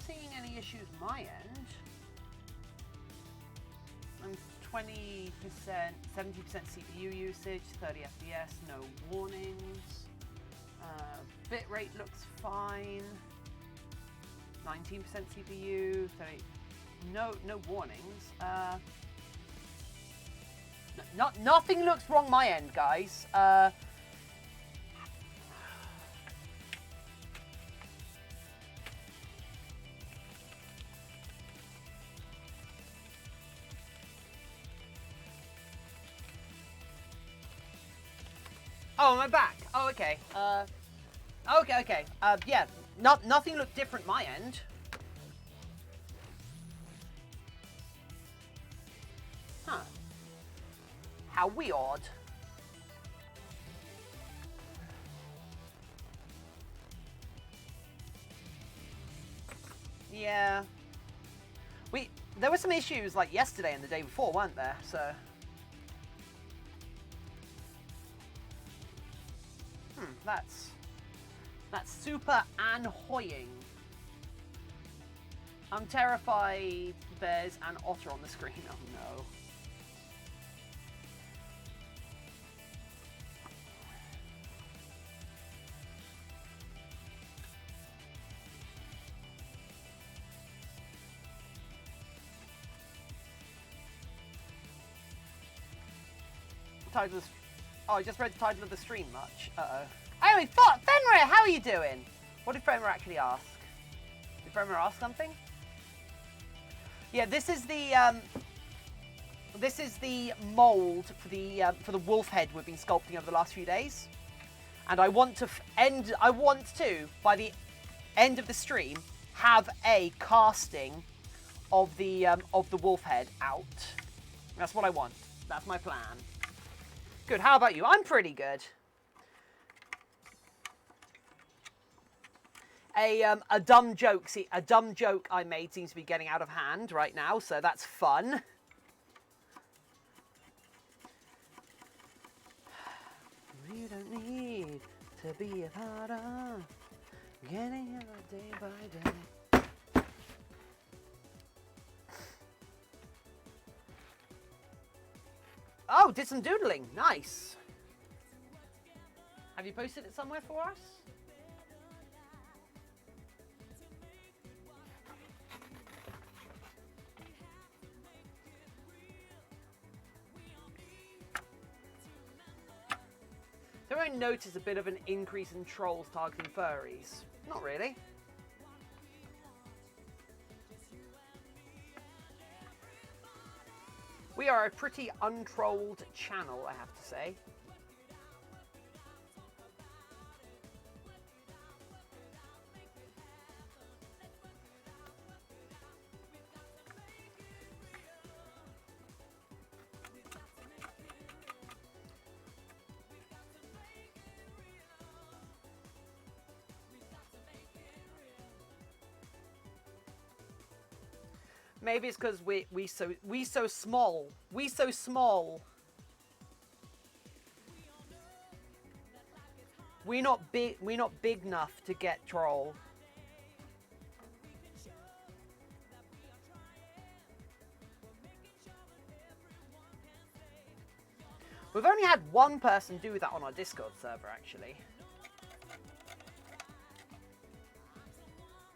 seeing any issues my end. I'm 20%, 70% CPU usage, 30 FPS, no warnings. Bitrate looks fine. 19% CPU, 30, no warnings. Nothing looks wrong my end, guys. Oh, am I back? Oh, okay. Okay. Yeah, nothing looked different my end. Huh. How weird. Yeah. There were some issues like yesterday and the day before, weren't there? So. That's super annoying. I'm terrified there's an otter on the screen. Oh no. Oh, I just read the title of the stream much. Uh-oh. Anyway, Fenrir, how are you doing? What did Fenrir actually ask? Did Fenrir ask something? Yeah, this is the mold for the wolf head we've been sculpting over the last few days, and I want to by the end of the stream have a casting of the wolf head out. That's what I want. That's my plan. Good. How about you? I'm pretty good. A dumb joke. See, a dumb joke I made seems to be getting out of hand right now, so that's fun. You don't need to be a part of getting it day by day. Oh, did some doodling. Nice. Have you posted it somewhere for us? Do I notice a bit of an increase in trolls targeting furries? Not really. We are a pretty untrolled channel, I have to say. Maybe it's because we so small. We so small. We're not big enough to get troll. We've only had one person do that on our Discord server, actually.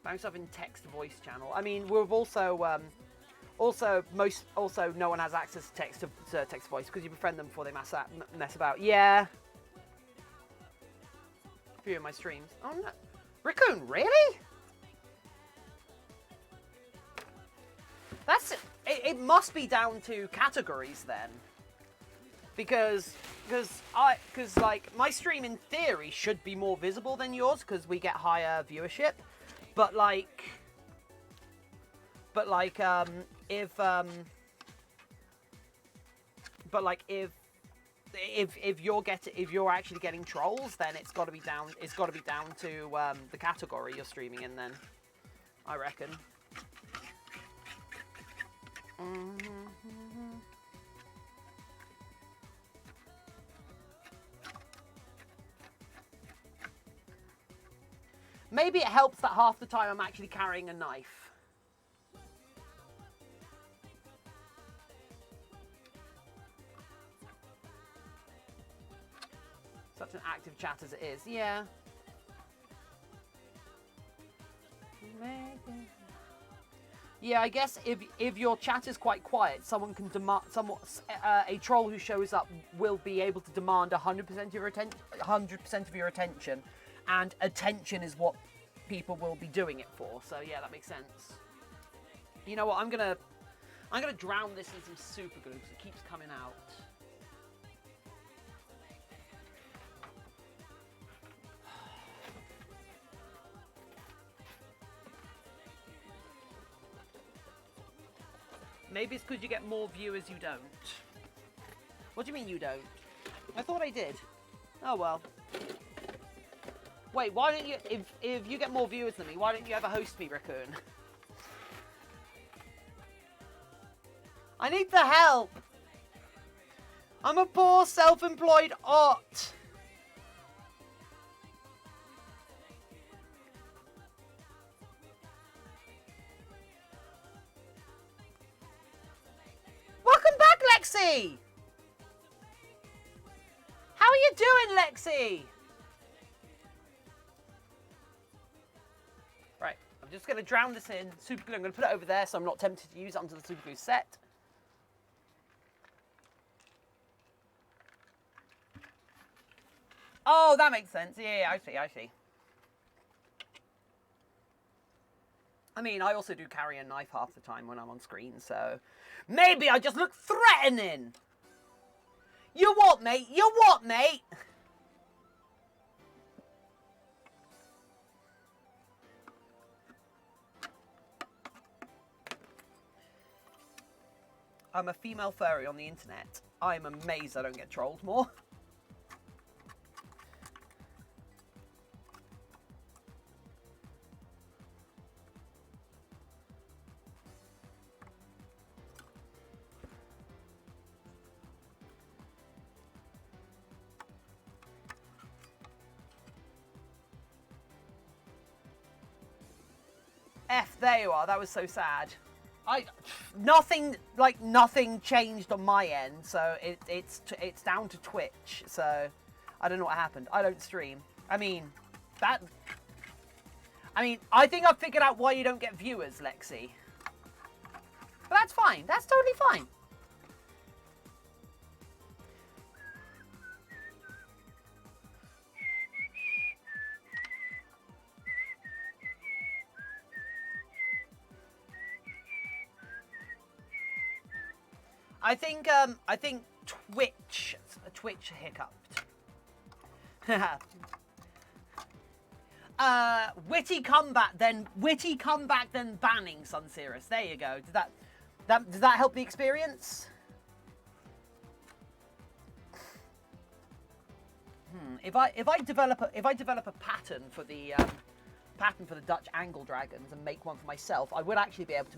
Bounce up in text voice channel. I mean, we've also no one has access to text voice because you befriend them before they mess about. Yeah. A few of my streams. Oh no, Raccoon, really? That's it. Must be down to categories then, because like my stream in theory should be more visible than yours because we get higher viewership. But if you're actually getting trolls, then it's got to be down to the category you're streaming in. Then I reckon. maybe it helps that half the time I'm actually carrying a knife. Such an active chat as it is. Yeah. Yeah, I guess if your chat is quite quiet, someone can demand a troll who shows up will be able to demand 100% of your attention. 100% of your attention, and attention is what people will be doing it for. So yeah, that makes sense. You know what? I'm gonna drown this in some super glue because it keeps coming out. Maybe it's because you get more viewers you don't. What do you mean you don't? I thought I did. Oh well. Wait, why don't you... If you get more viewers than me, why don't you ever host me, Raccoon? I need the help! I'm a poor self-employed ot! Welcome back, Lexi! How are you doing, Lexi? Right, I'm just going to drown this in super glue. I'm going to put it over there so I'm not tempted to use it until the super glue set. Oh, that makes sense. Yeah, I see. I mean, I also do carry a knife half the time when I'm on screen, so... Maybe I just look threatening! You what, mate? You what, mate? I'm a female furry on the internet. I'm amazed I don't get trolled more. F, there you are. That was so sad. Nothing changed on my end, so it's down to Twitch. So I don't know what happened. I don't stream. I think I've figured out why you don't get viewers, Lexi. But that's fine. That's totally fine. I think Twitch hiccuped. Witty comeback, then banning Sunseerus. There you go. Does that help the experience? If I develop a pattern for the Dutch angle dragons and make one for myself, I would actually be able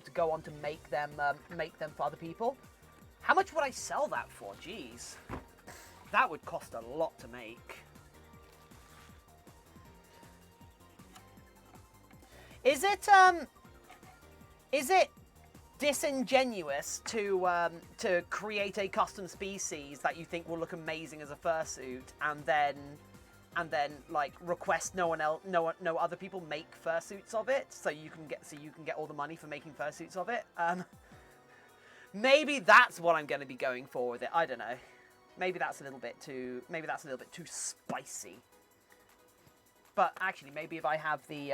to go on to make them for other people. How much would I sell that for? Jeez, that would cost a lot to make. Is it disingenuous to create a custom species that you think will look amazing as a fursuit and then like request no other people make fursuits of it so you can get all the money for making fursuits of it? Maybe that's what I'm going to be going for with it. I don't know. Maybe that's a little bit too spicy. But actually, maybe if I have the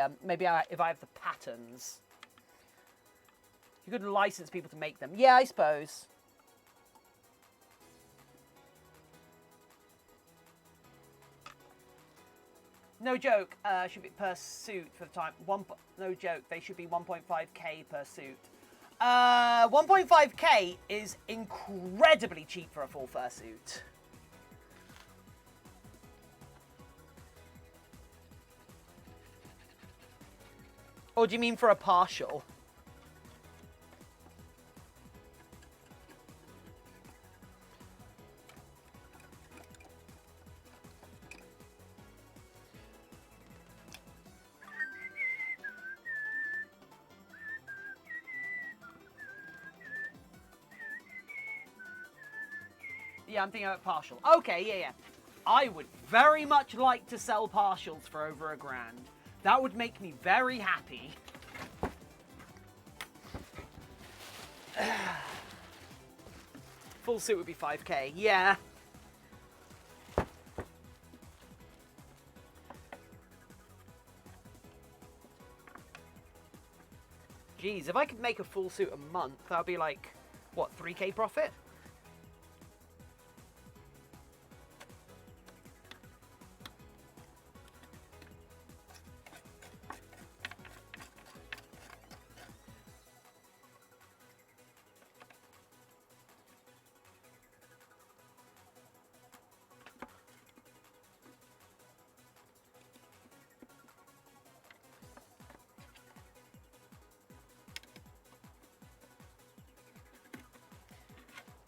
patterns, you could license people to make them. Yeah, I suppose. No joke. Should be per suit for the time. No joke. They should be 1.5k per suit. 1.5k is incredibly cheap for a full fursuit. Or do you mean for a partial? Yeah, I'm thinking about partial. Okay, yeah. I would very much like to sell partials for over $1,000. That would make me very happy. Full suit would be 5K, yeah. Jeez, if I could make a full suit a month, that would be like, what, 3K profit?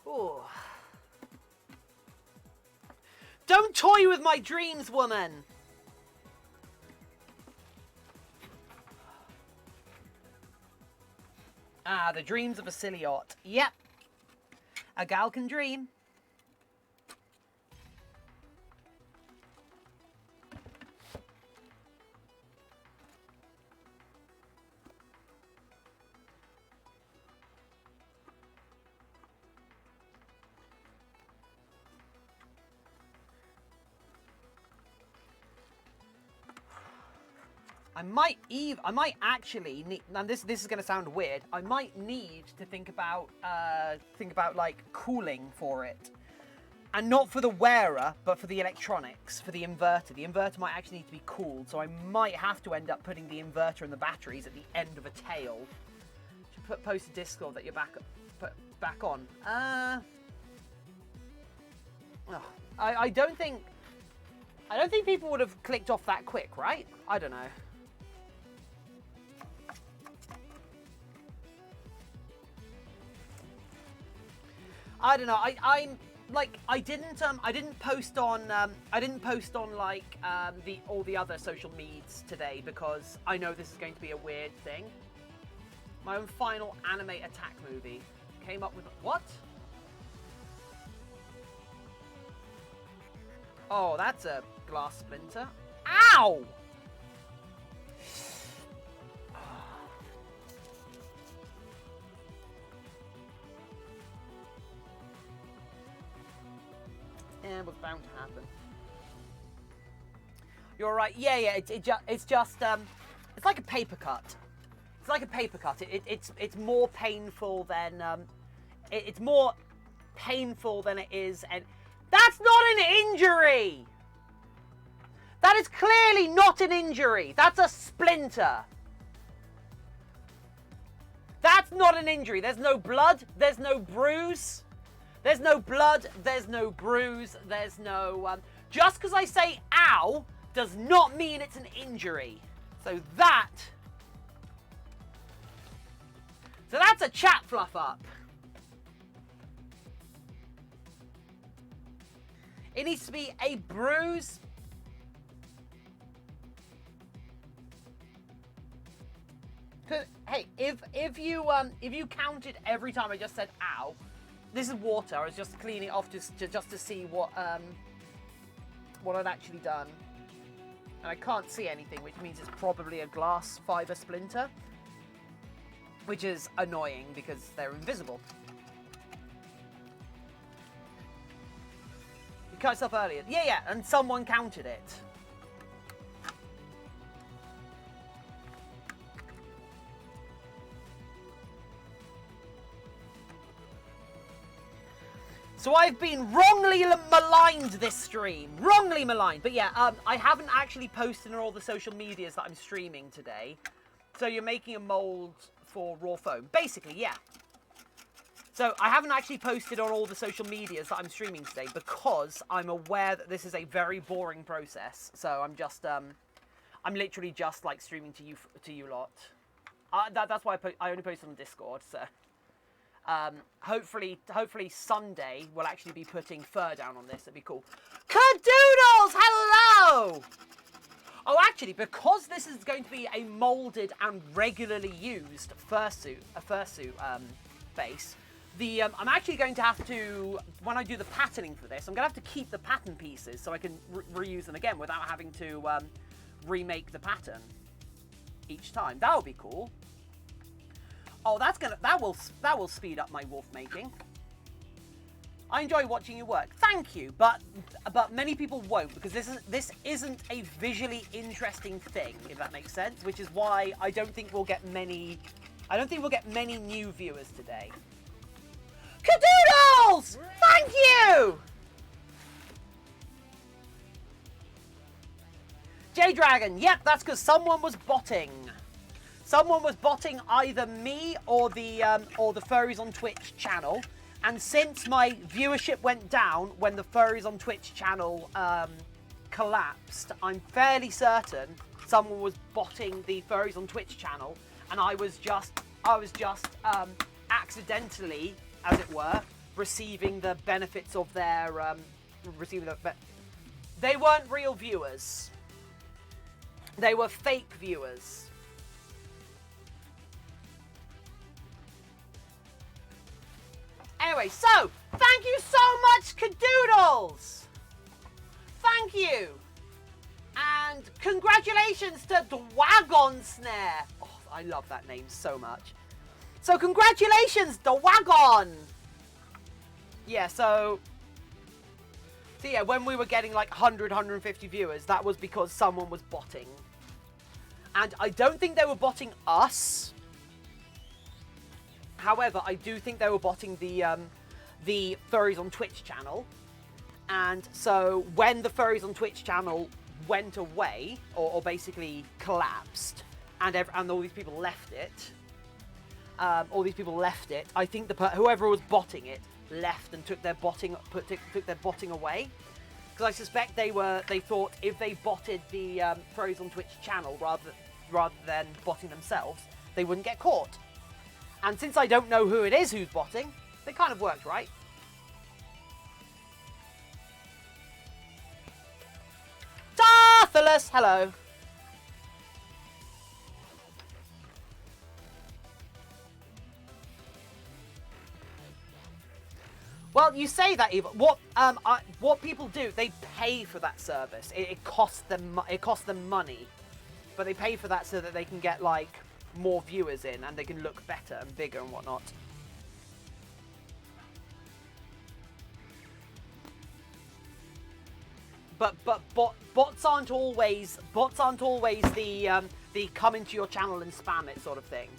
Ooh. Don't toy with my dreams, woman! Ah, the dreams of a silly ot. Yep. A gal can dream. I might actually need, and this is going to sound weird. I might need to think about like cooling for it, and not for the wearer, but for the electronics, for the inverter. The inverter might actually need to be cooled, so I might have to end up putting the inverter and the batteries at the end of a tail. Should post a Discord that you're back on. I don't think people would have clicked off that quick, right? I don't know. I don't know. I'm like I didn't post on like all the other social medias today because I know this is going to be a weird thing. My own final anime attack movie came up with what? Oh, that's a glass splinter. Ow! Yeah, it was bound to happen. You're right. Yeah. It's just it's like a paper cut. It's like a paper cut. It's more painful than it's more painful than it is, and that's not an injury. That is clearly not an injury. That's a splinter. That's not an injury. There's no blood. There's no bruise. There's no blood. There's no bruise. There's no... just because I say ow does not mean it's an injury. So that's a chat fluff up. It needs to be a bruise. Hey, if you counted every time I just said ow, this is water. I was just cleaning it off just to see what I'd actually done, and I can't see anything, which means it's probably a glass fiber splinter, which is annoying because they're invisible. You cut yourself earlier. Yeah, and someone counted it. So I've been wrongly maligned this stream. Wrongly maligned. But yeah, I haven't actually posted on all the social medias that I'm streaming today. So you're making a mold for raw foam. Basically, yeah. So I haven't actually posted on all the social medias that I'm streaming today because I'm aware that this is a very boring process. So I'm literally just like streaming to you lot. That's why I only post on Discord, so... hopefully Sunday we'll actually be putting fur down on this. It'd be cool. Cadoodles, hello! Oh, actually, because this is going to be a molded and regularly used fursuit base, I'm actually going to have to, when I do the patterning for this, I'm going to have to keep the pattern pieces so I can reuse them again without having to remake the pattern each time. That would be cool. Oh, that will speed up my wolf making. I enjoy watching you work. Thank you, but many people won't, because this isn't a visually interesting thing, if that makes sense. Which is why I don't think we'll get many new viewers today. Cadoodles! Thank you! J-Dragon, yep, that's because someone was botting. Someone was botting either me or the Furries on Twitch channel. And since my viewership went down when the Furries on Twitch channel collapsed, I'm fairly certain someone was botting the Furries on Twitch channel, and I was just accidentally, as it were, receiving the benefits of their They weren't real viewers. They were fake viewers. Anyway, so thank you so much, Cadoodles. Thank you, and congratulations to Dwagon Snare. Oh, I love that name so much. So congratulations, Dwagon. Yeah, so yeah, when we were getting like 100, 150 viewers, that was because someone was botting. And I don't think they were botting us. However, I do think they were botting the Furries on Twitch channel. And so when the Furries on Twitch channel went away, or basically collapsed, and all these people left it, I think whoever was botting it left and took their botting away. Because I suspect they thought if they botted the Furries on Twitch channel rather than botting themselves, they wouldn't get caught. And since I don't know who it is who's botting, they kind of worked, right? Darthalus, hello. Well, you say that, Eva. What people do, they pay for that service. It costs them money, but they pay for that so that they can get like more viewers in and they can look better and bigger and whatnot. But bots aren't always the come into your channel and spam it sort of thing.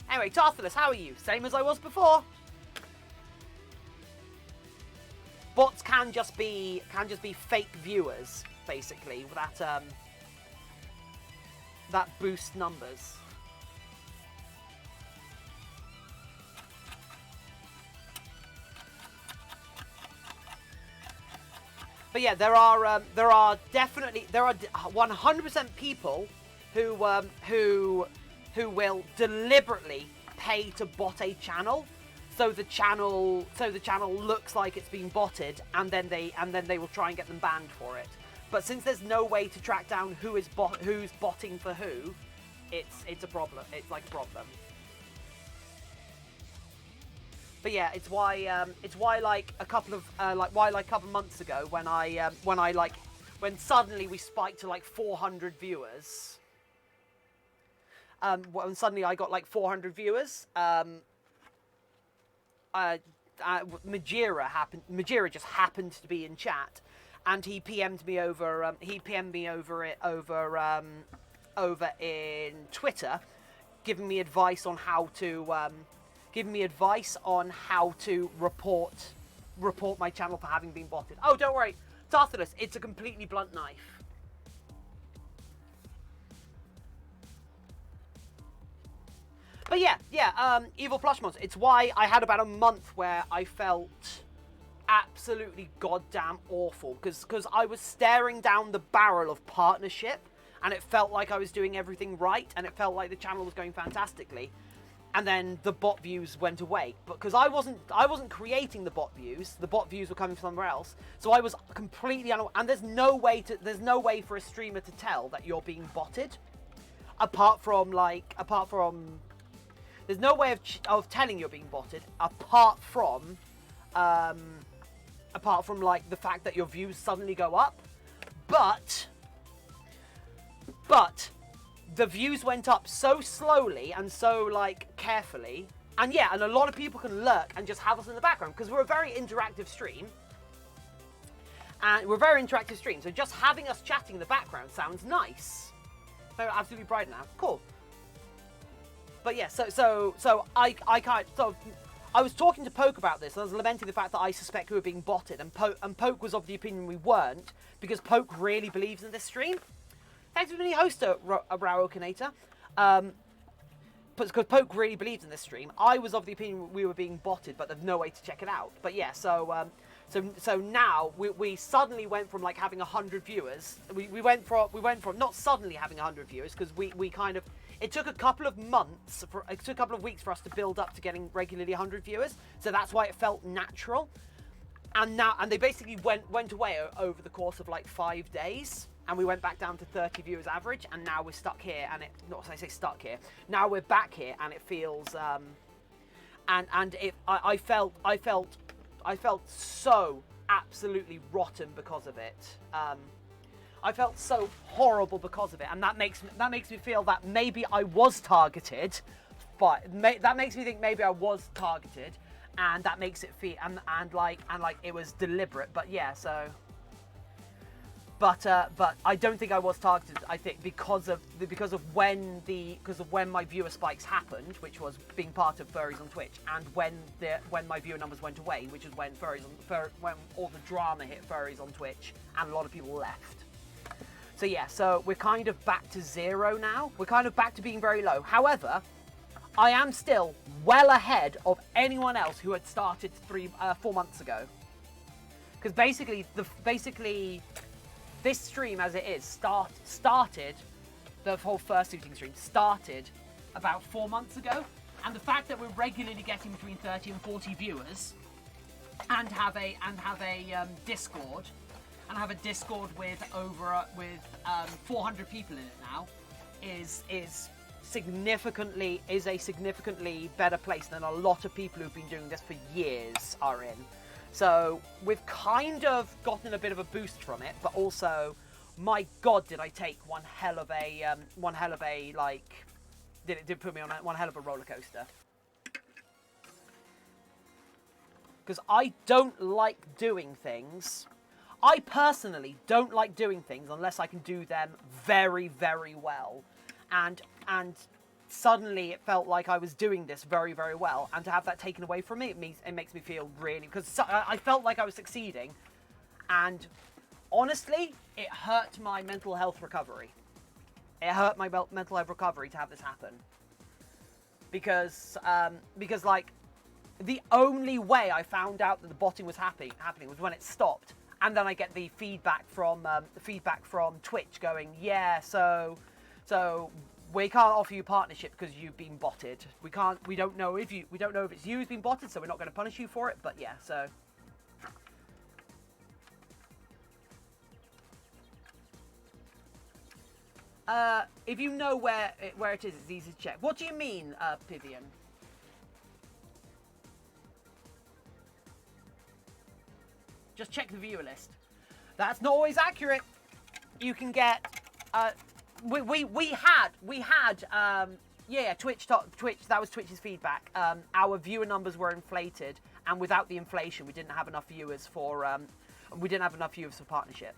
Anyway, Tarthalus, how are you? Same as I was before. Bots can just be fake viewers, basically, that boost numbers. But yeah, there are 100% people who will deliberately pay to bot a channel, so the channel looks like it's been botted, and then they will try and get them banned for it. But since there's no way to track down who's botting for who, it's a problem. It's like a problem. But yeah, it's why like a couple of months ago when suddenly we spiked to like 400 viewers. When suddenly I got like 400 viewers. Majira just happened to be in chat, and he PM'd me over. Over in Twitter, giving me advice on how to report my channel for having been botted. Oh, don't worry, Tarthalus, it's a completely blunt knife. But yeah, Evil Plush Monster. It's why I had about a month where I felt absolutely goddamn awful, because I was staring down the barrel of partnership, and it felt like I was doing everything right, and it felt like the channel was going fantastically. And then the bot views went away, because I wasn't creating the bot views were coming from somewhere else. So I was completely unaware, and there's no way for a streamer to tell that you're being botted, apart from There's no way of telling you're being botted apart from like the fact that your views suddenly go up. But the views went up so slowly and so like carefully, and yeah, and a lot of people can lurk and just have us in the background because we're a very interactive stream. So just having us chatting in the background sounds nice. They're absolutely bright now. Cool. But yeah, so I was talking to Poke about this, and I was lamenting the fact that I suspect we were being botted, and Poke was of the opinion we weren't, because Poke really believes in this stream. Thanks for being host, Rowokinator. Because Poke really believes in this stream. I was of the opinion we were being botted, but there's no way to check it out. But yeah, so now we suddenly went from like having 100 viewers. We went from not suddenly having 100 viewers, because we kind of, it took a couple of weeks for us to build up to getting regularly 100 viewers. So that's why it felt natural. And they basically went away over the course of like 5 days. And we went back down to 30 viewers average, and now we're stuck here. And I say stuck here. Now we're back here, and it feels I felt so absolutely rotten because of it. I felt so horrible because of it, and that makes me feel that maybe I was targeted, but that makes me think maybe I was targeted, and that makes it feel and like it was deliberate. But yeah, so. But I don't think I was targeted. I think because of when my viewer spikes happened, which was being part of furries on Twitch, and when my viewer numbers went away, which is when when all the drama hit furries on Twitch, and a lot of people left. So yeah, so we're kind of back to zero now. We're kind of back to being very low. However, I am still well ahead of anyone else who had started 4 months ago. Because basically this stream, as it is, started, the whole Fursuiting stream started about 4 months ago, and the fact that we're regularly getting between 30 and 40 viewers, and have a Discord, with 400 people in it now, is a significantly better place than a lot of people who've been doing this for years are in. So we've kind of gotten a bit of a boost from it, but also, my God, did I take one hell of a like, did put me on one hell of a roller coaster. Because I don't like doing things. I personally don't like doing things unless I can do them very, very well, and suddenly it felt like I was doing this very, very well, and to have that taken away from me, it makes me feel really, because I felt like I was succeeding, and honestly, it hurt my mental health recovery. It hurt my mental health recovery to have this happen, because like, the only way I found out that the botting was happening was when it stopped, and then I get the feedback from Twitch going, yeah, so we can't offer you partnership because you've been botted. We don't know if it's you who's been botted, so we're not going to punish you for it. But yeah, so. If you know where it is, it's easy to check. What do you mean, Pivian? Just check the viewer list. That's not always accurate. You can get. We had Twitch. That was Twitch's feedback. Our viewer numbers were inflated, and without the inflation, we didn't have enough viewers for partnership.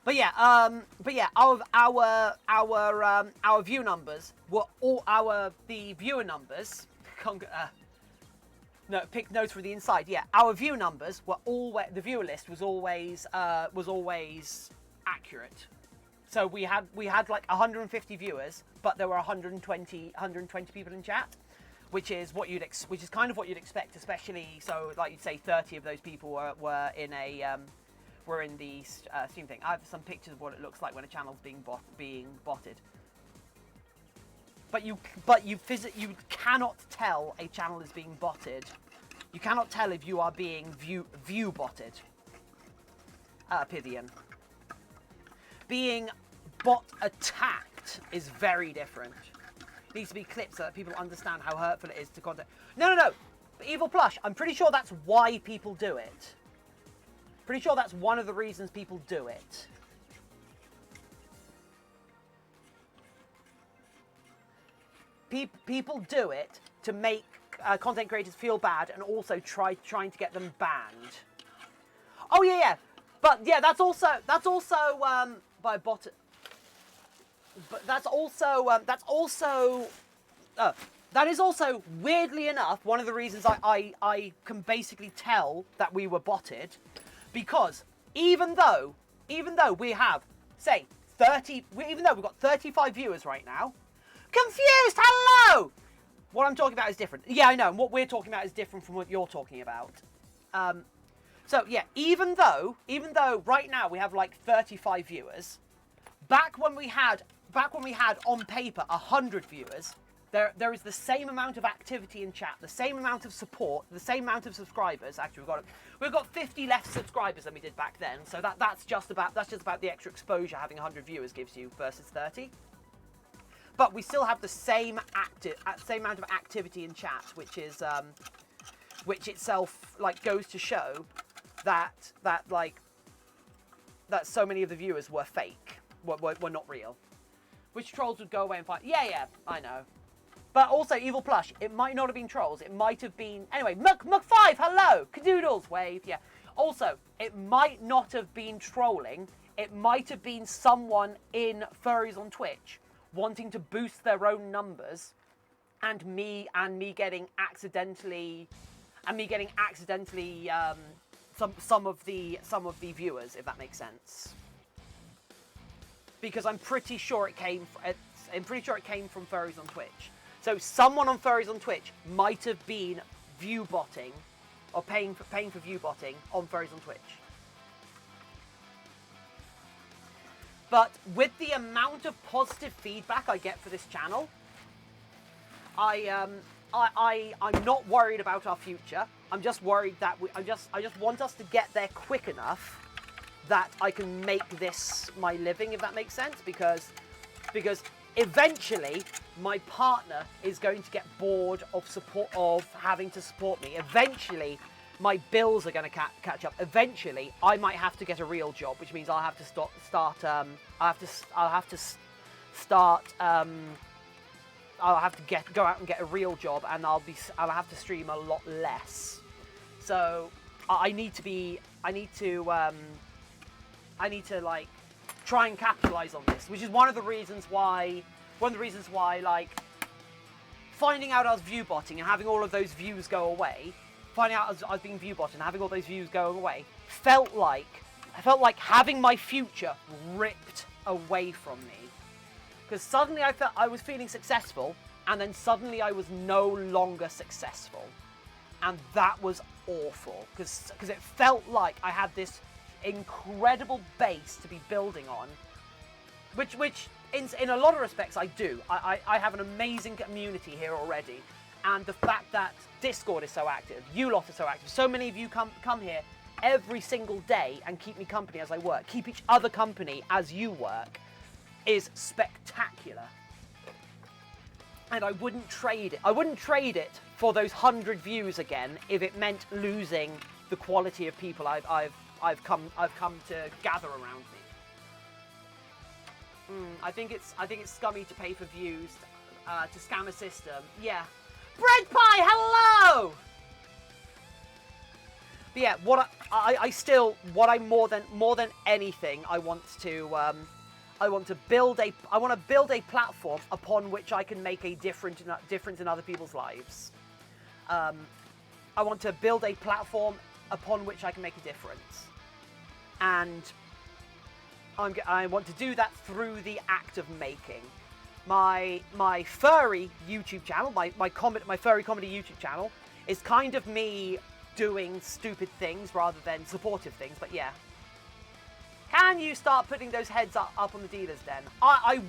But yeah, our view numbers were all the viewer numbers. No, pick notes for the inside. Yeah, our view numbers were always, the viewer list was always accurate. So we had like 150 viewers, but there were 120 people in chat, which is kind of what you'd expect, especially so like you'd say 30 of those people were in the stream thing. I have some pictures of what it looks like when a channel's being botted. But you cannot tell a channel is being botted. You cannot tell if you are being view botted. Pivian. Being bot attacked is very different. needs to be clipped so that people understand how hurtful it is to content. No. Evil Plush, I'm pretty sure that's why people do it. Pretty sure that's one of the reasons people do it. People do it to make content creators feel bad and also trying to get them banned. Oh yeah. But yeah, that's also by a bot. But that is also weirdly enough one of the reasons I can basically tell that we were botted, because even though we have say 30, even though we've got 35 viewers right now, confused. Hello. What I'm talking about is different. Yeah, I know. And what we're talking about is different from what you're talking about. So yeah, even though right now we have like 35 viewers, back when we had on paper 100 viewers, there is the same amount of activity in chat, the same amount of support, the same amount of subscribers. Actually, we've got 50 less subscribers than we did back then. So that's just about the extra exposure having 100 viewers gives you versus 30. But we still have the same amount of activity in chat, which itself like goes to show that so many of the viewers were fake, were not real. Which trolls would go away and fight? Yeah, I know. But also, Evil Plush, it might not have been trolls. It might have been... Anyway, Muck5, hello! Cadoodles, wave, yeah. Also, it might not have been trolling. It might have been someone in Furries on Twitch wanting to boost their own numbers, and me getting accidentally some of the viewers, if that makes sense. Because I'm pretty sure it came from Furries on Twitch. So someone on Furries on Twitch might have been view botting or paying for view botting on Furries on Twitch. But with the amount of positive feedback I get for this channel, I'm not worried about our future. I'm just worried that I just want us to get there quick enough that I can make this my living, if that makes sense, because eventually my partner is going to get bored of having to support me. Eventually my bills are going to catch up. Eventually I might have to get a real job, which means I'll have to go out and get a real job, and I'll have to stream a lot less. So I need to like try and capitalize on this, which is one of the reasons why like finding out I was view botting and having all of those views go away, finding out I was being view botted and having all those views going away, I felt like having my future ripped away from me. Because suddenly I was feeling successful, and then suddenly I was no longer successful. And that was awful, because it felt like I had this incredible base to be building on, which in a lot of respects I do. I have an amazing community here already, and the fact that Discord is so active, you lot are so active, so many of you come here every single day and keep me company as I work, keep each other company as you work, is spectacular. And I wouldn't trade it for those 100 views again if it meant losing the quality of people I've come to gather around me. I think it's scummy to pay for views to scam a system. Yeah. Bread Pie, hello. But yeah, what I more than anything I want to build a platform upon which I can make a difference in other people's lives. I want to build a platform upon which I can make a difference, and I want to do that through the act of making. My furry YouTube channel, my furry comedy YouTube channel, is kind of me doing stupid things rather than supportive things. But yeah. Can you start putting those heads up on the dealer's den? I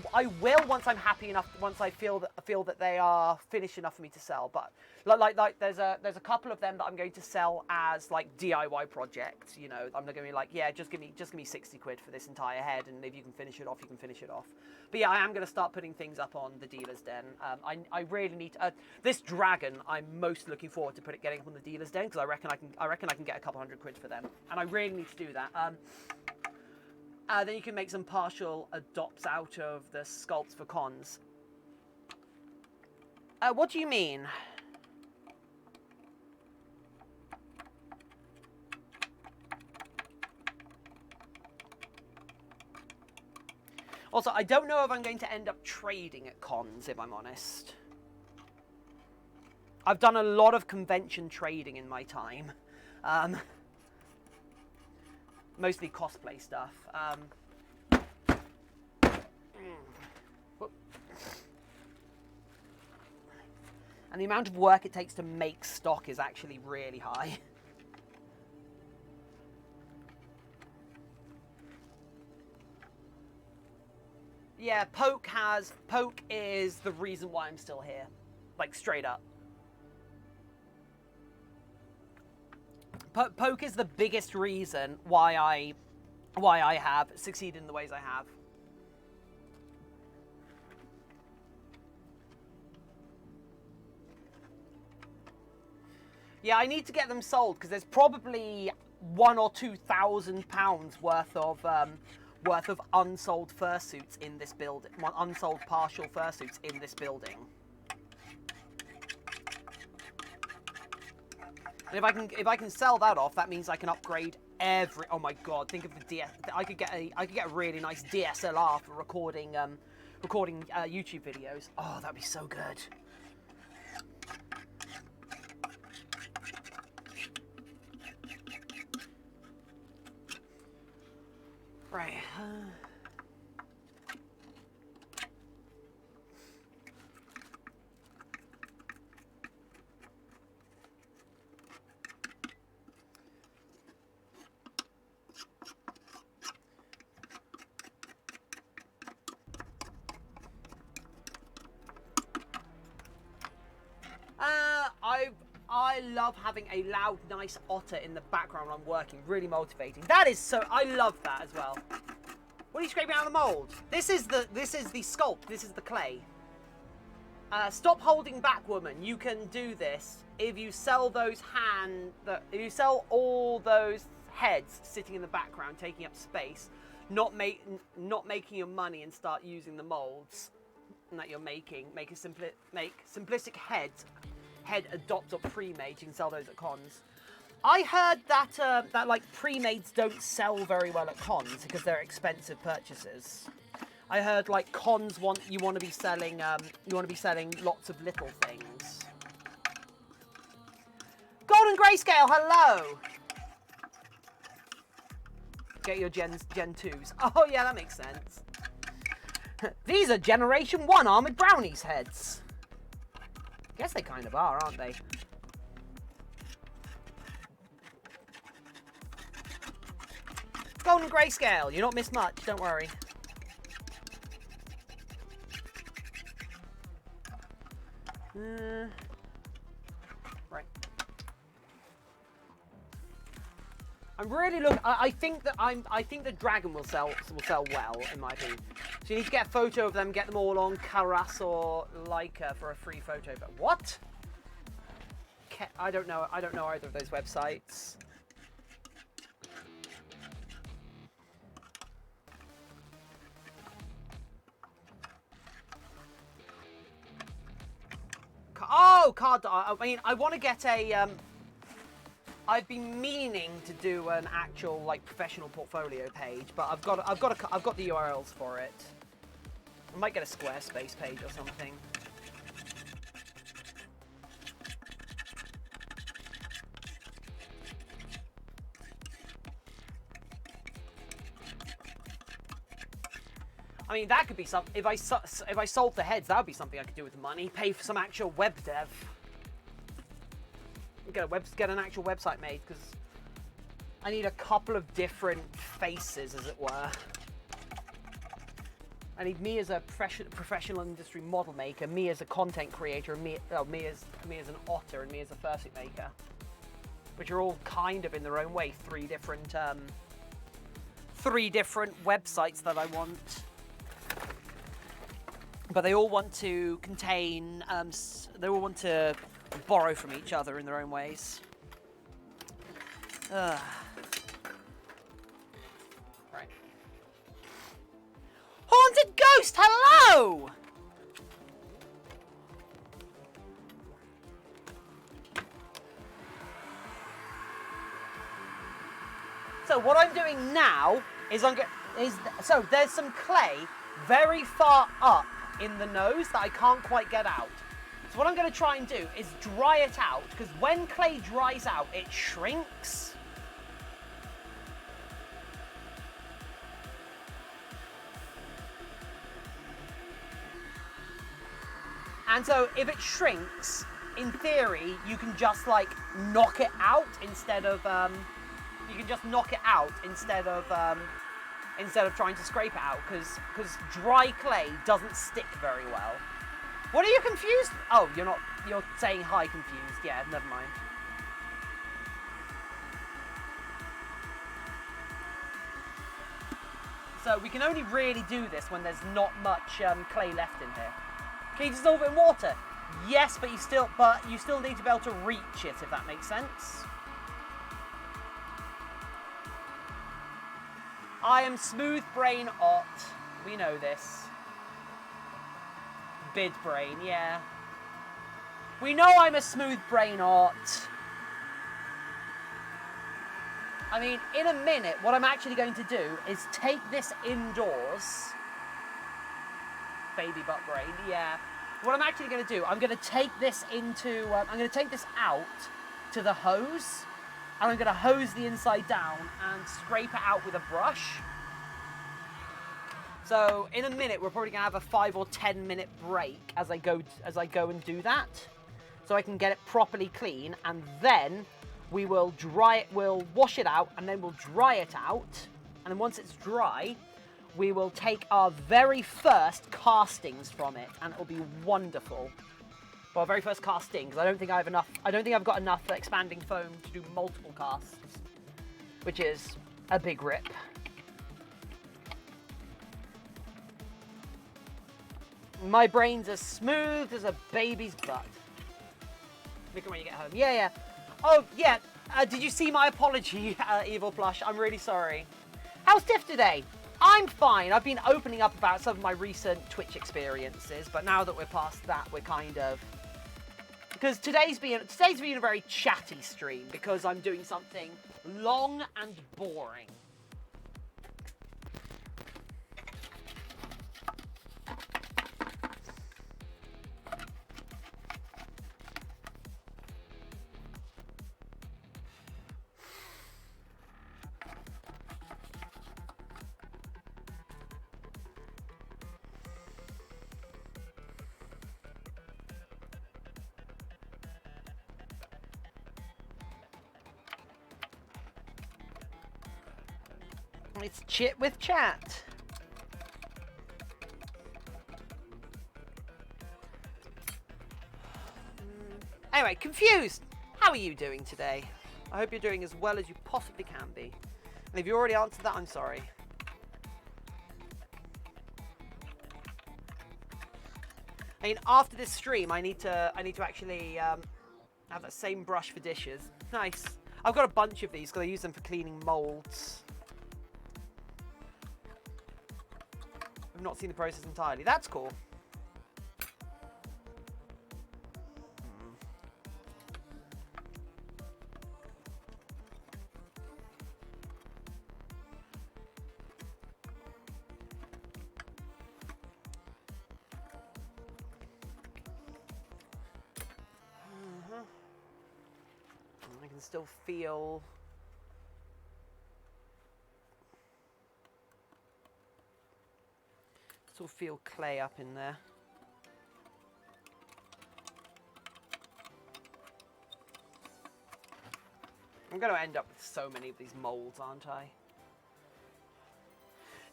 will once I'm happy enough, once I feel that they are finished enough for me to sell. But like there's a couple of them that I'm going to sell as like DIY projects. You know, I'm not going to be like, yeah, just give me 60 quid for this entire head, and if you can finish it off, you can finish it off. But yeah, I am going to start putting things up on the dealer's den. I really need to, this dragon. I'm most looking forward to getting up on the dealer's den, because I reckon I can get a couple hundred quid for them, and I really need to do that. Then you can make some partial adopts out of the sculpts for cons. What do you mean? Also, I don't know if I'm going to end up trading at cons, if I'm honest. I've done a lot of convention trading in my time. Mostly cosplay stuff. And the amount of work it takes to make stock is actually really high. Yeah, Poke is the reason why I'm still here. Like, straight up. Poke is the biggest reason why I have succeeded in the ways I have. Yeah, I need to get them sold because there's probably £1,000 or £2,000 worth of unsold fursuits in this building. Unsold partial fursuits in this building. And if I can sell that off, that means I can upgrade every. Oh my god! Think of the DS. I could get a really nice DSLR for recording YouTube videos. Oh, that'd be so good. Right. I love having a loud, nice otter in the background when I'm working. Really motivating. That is so. I love that as well. What are you scraping out of the mold? This is the sculpt. This is the clay. Stop holding back, woman. You can do this if you sell those if you sell all those heads sitting in the background, taking up space, not making your money, and start using the molds that you're making. Make simplistic head adopt or pre-made. You can sell those at cons. I heard that like pre-mades don't sell very well at cons because they're expensive purchases. I heard like cons you want to be selling lots of little things. Golden Grayscale, hello. Get your Gen 2s. Oh yeah, that makes sense. These are Generation 1 Armored Brownies heads. I guess they kind of are, aren't they? Golden Grayscale, you're not missed much, don't worry. Right. I'm really looking. I think the dragon will sell well, in my opinion. So you need to get a photo of them, get them all on Karas or Leica for a free photo. But what? I don't know either of those websites. Oh, card. I mean, I want to get a. I've been meaning to do an actual like professional portfolio page, but I've got the URLs for it. I might get a Squarespace page or something. I mean, that could be something. If I sold the heads, that would be something I could do with the money. Pay for some actual web dev. Get an actual website made, because I need a couple of different faces, as it were. I need me as a professional industry model maker, me as a content creator, and me as an otter, and me as a fursuit maker, which are all kind of in their own way three different websites that I want. But they all want to contain. They all want to borrow from each other in their own ways. Right. Haunted ghost, hello! So what I'm doing now is so there's some clay very far up in the nose that I can't quite get out. So what I'm going to try and do is dry it out, because when clay dries out, it shrinks. And so if it shrinks, in theory, you can just like knock it out instead of trying to scrape it out, because dry clay doesn't stick very well. What are you confused? Oh, you're saying hi confused. Yeah, never mind. So we can only really do this when there's not much clay left in here. Can you dissolve it in water? Yes, but you still need to be able to reach it, if that makes sense. I am smooth brain ot. We know this. Bid brain, yeah. We know I'm a smooth brain ot. I mean, in a minute, what I'm actually going to do is take this indoors. Baby butt brain, yeah. What I'm actually going to do, I'm going to take this out to the hose, and I'm going to hose the inside down and scrape it out with a brush. So in a minute, we're probably going to have a 5 or 10 minute break as I go and do that, so I can get it properly clean, and then we will we'll wash it out, and then we'll dry it out, and then once it's dry, we will take our very first castings from it, and it'll be wonderful. Well, our very first casting, because I don't think I've got enough expanding foam to do multiple casts, which is a big rip. My brain's as smooth as a baby's butt. Look at when you get home. Yeah, yeah. Oh, yeah. Did you see my apology, Evil Plush? I'm really sorry. How's Tiff today? I'm fine. I've been opening up about some of my recent Twitch experiences, but now that we're past that, we're kind of... Because today's been a very chatty stream, because I'm doing something long and boring. It's chit with chat. Anyway, confused. How are you doing today? I hope you're doing as well as you possibly can be. And if you already answered that, I'm sorry. I mean, after this stream, I need to actually have that same brush for dishes. Nice. I've got a bunch of these because I use them for cleaning molds. I've not seen the process entirely. That's cool. I can still feel... feel clay up in there. I'm going to end up with so many of these molds, aren't I?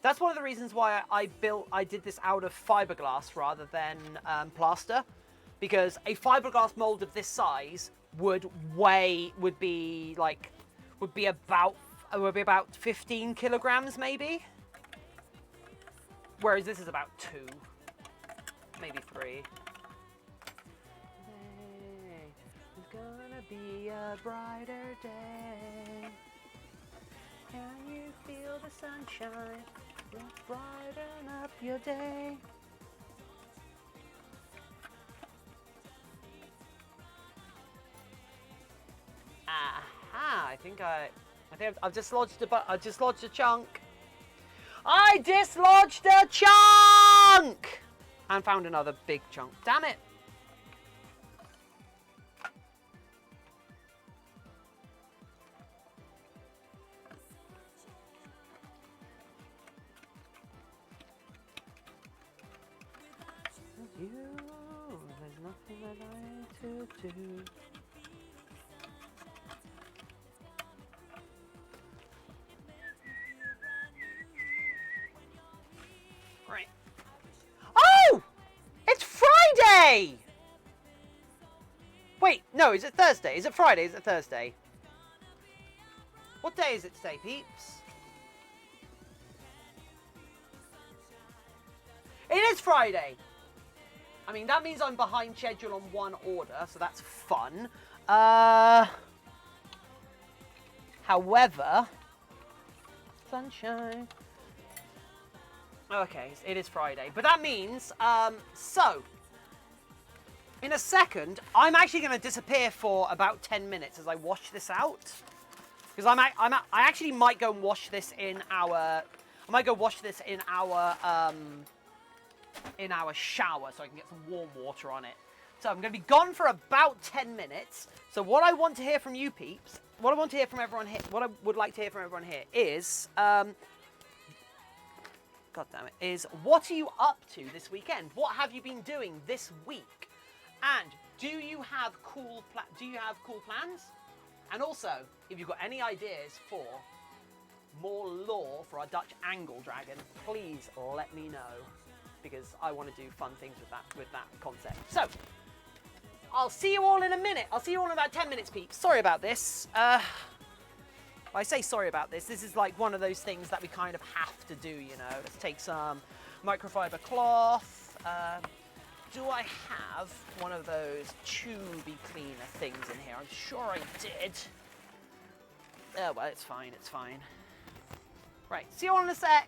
That's one of the reasons why I did this out of fiberglass rather than plaster, because a fiberglass mold of this size would be about 15 kilograms maybe, whereas this is about 2, maybe 3. It's gonna be a brighter day. Can you feel the sunshine? Let's brighten up your day. Aha! I think I've dislodged a chunk. I dislodged a chunk! And found another big chunk. Damn it! You, there's nothing that I need to do. Right. Oh! It's Friday! Wait, no, is it Thursday? Is it Friday? Is it Thursday? What day is it today, peeps? It is Friday! I mean, that means I'm behind schedule on one order, so that's fun. However, sunshine. Okay, it is Friday, but that means, so, in a second, I'm actually going to disappear for about 10 minutes as I wash this out. Because I actually might go and wash this in our shower so I can get some warm water on it. So I'm going to be gone for about 10 minutes. So what I want to hear from you peeps, what I want to hear from everyone here, what I would like to hear from everyone here is, God damn it, is what are you up to this weekend? What have you been doing this week? And do you have cool plans? And also, if you've got any ideas for more lore for our Dutch angle dragon, please let me know, because I want to do fun things with that concept. So, I'll see you all in a minute. I'll see you all in about 10 minutes, peeps. Sorry about this. I say sorry about this. This is like one of those things that we kind of have to do, you know. Let's take some microfiber cloth. Do I have one of those tubey cleaner things in here? I'm sure I did. Oh, well, it's fine, it's fine. Right, see you all in a sec.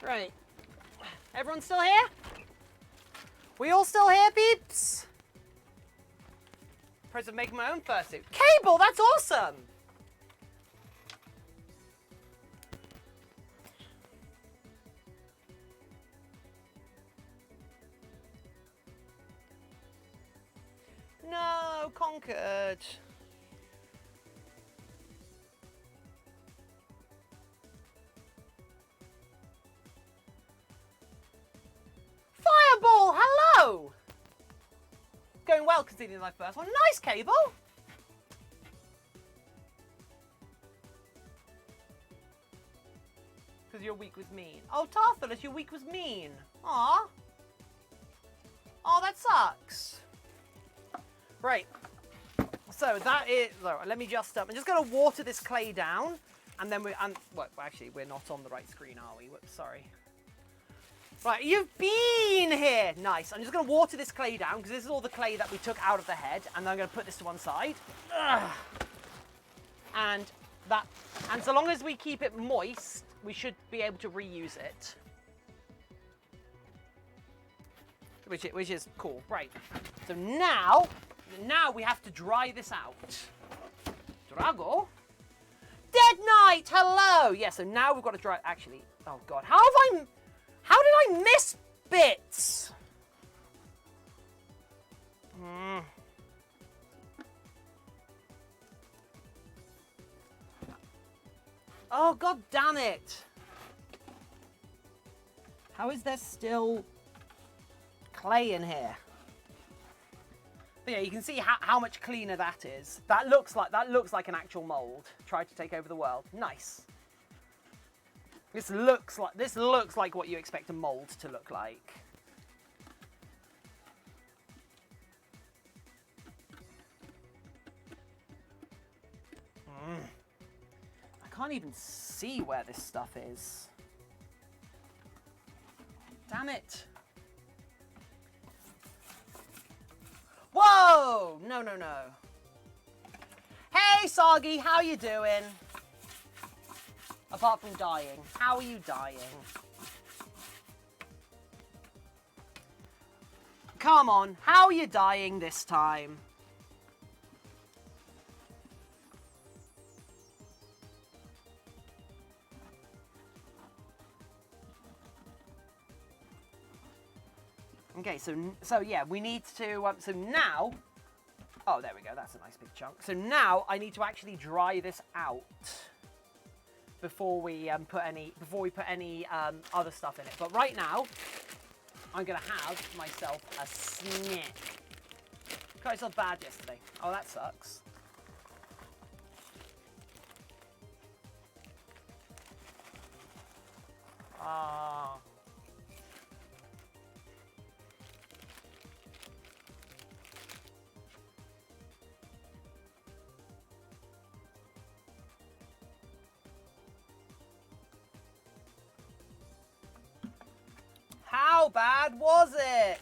Right. Everyone still here? We all still here, peeps? Process of making my own fursuit. Cable, that's awesome! No, Conquered. Fireball, hello! Going well conceding my first one. Nice, Cable! Because your week was mean. Oh, Tarthalus, your week was mean. Aw. Oh, that sucks. Right. So that is. Let me just. I'm just going to water this clay down, and then well, actually, we're not on the right screen, are we? Whoops, sorry. Right, you've been here. Nice. I'm just going to water this clay down because this is all the clay that we took out of the head, and then I'm going to put this to one side. Ugh. And so long as we keep it moist, we should be able to reuse it. Which is cool. Right. So now we have to dry this out. Drago? Dead Knight, hello! Yeah, so now we've got to dry. Actually, oh god, how did I miss bits? Oh god damn it! How is there still clay in here? But yeah, you can see how much cleaner that is. That looks like an actual mold. Tried to take over the world. Nice. This looks like what you expect a mold to look like. I can't even see where this stuff is. Damn it. Whoa! No. Hey, Soggy, how you doing? Apart from dying. How are you dying? Come on, how are you dying this time? Okay, so yeah, we need to, so now, oh, there we go, that's a nice big chunk. So now I need to actually dry this out before we put any other stuff in it. But right now, I'm gonna have myself a snack. Got myself bad yesterday. Oh, that sucks. Ah. How bad was it?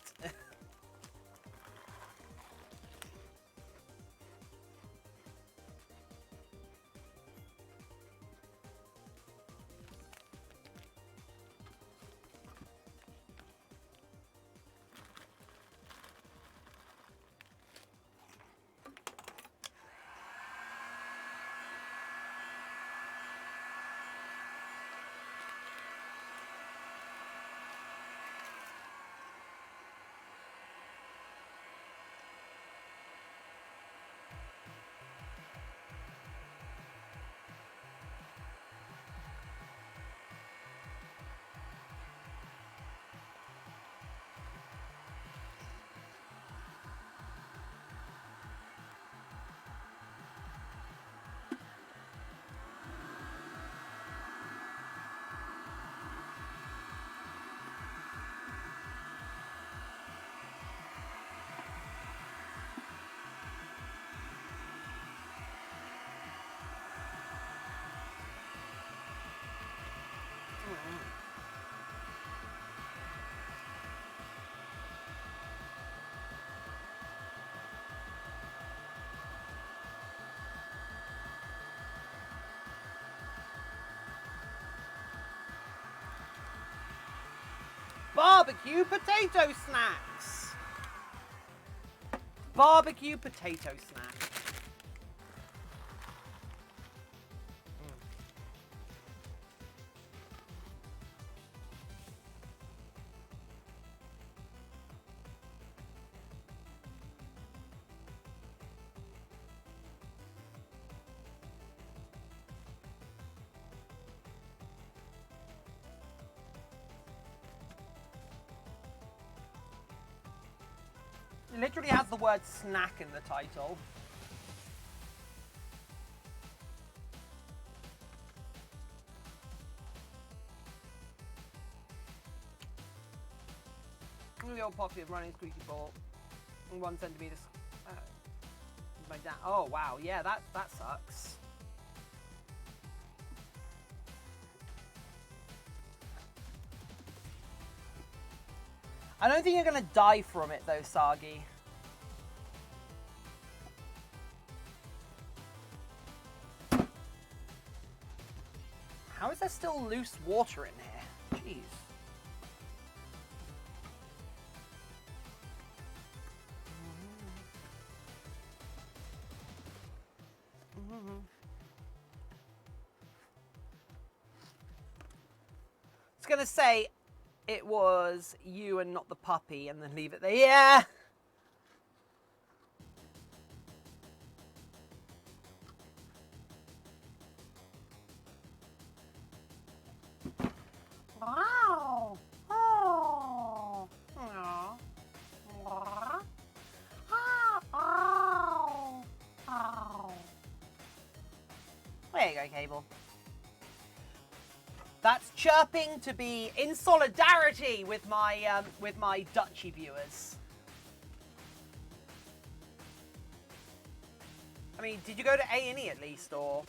Barbecue potato snacks. Barbecue potato snack. It literally has the word snack in the title. The old poppy of running squeaky ball. 1 centimeter. My dad. Oh wow, yeah, that sucks. I don't think you're gonna die from it though, Sagi. How is there still loose water in here? Jeez. It's gonna say it was you and not the puppy, and then leave it there. Yeah. Wow. Oh. Oh. Oh. There you go, Cable. That's chirping to be in solidarity with my Dutchy viewers. I mean, did you go to A&E at least, or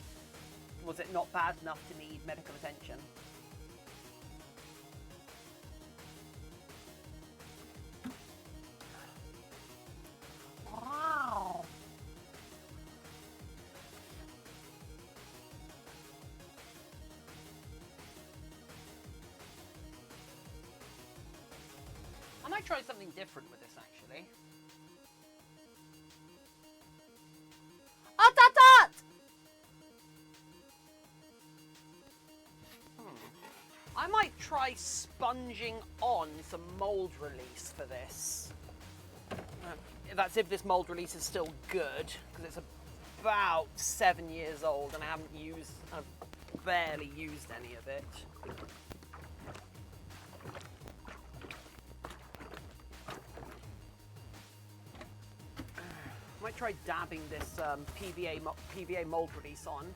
was it not bad enough to need medical attention? Wow. I might try something different with this, actually. At! I might try sponging on some mold release for this. That's if this mold release is still good, because it's about 7 years old and I've barely used any of it. Might try dabbing this PVA mold release on.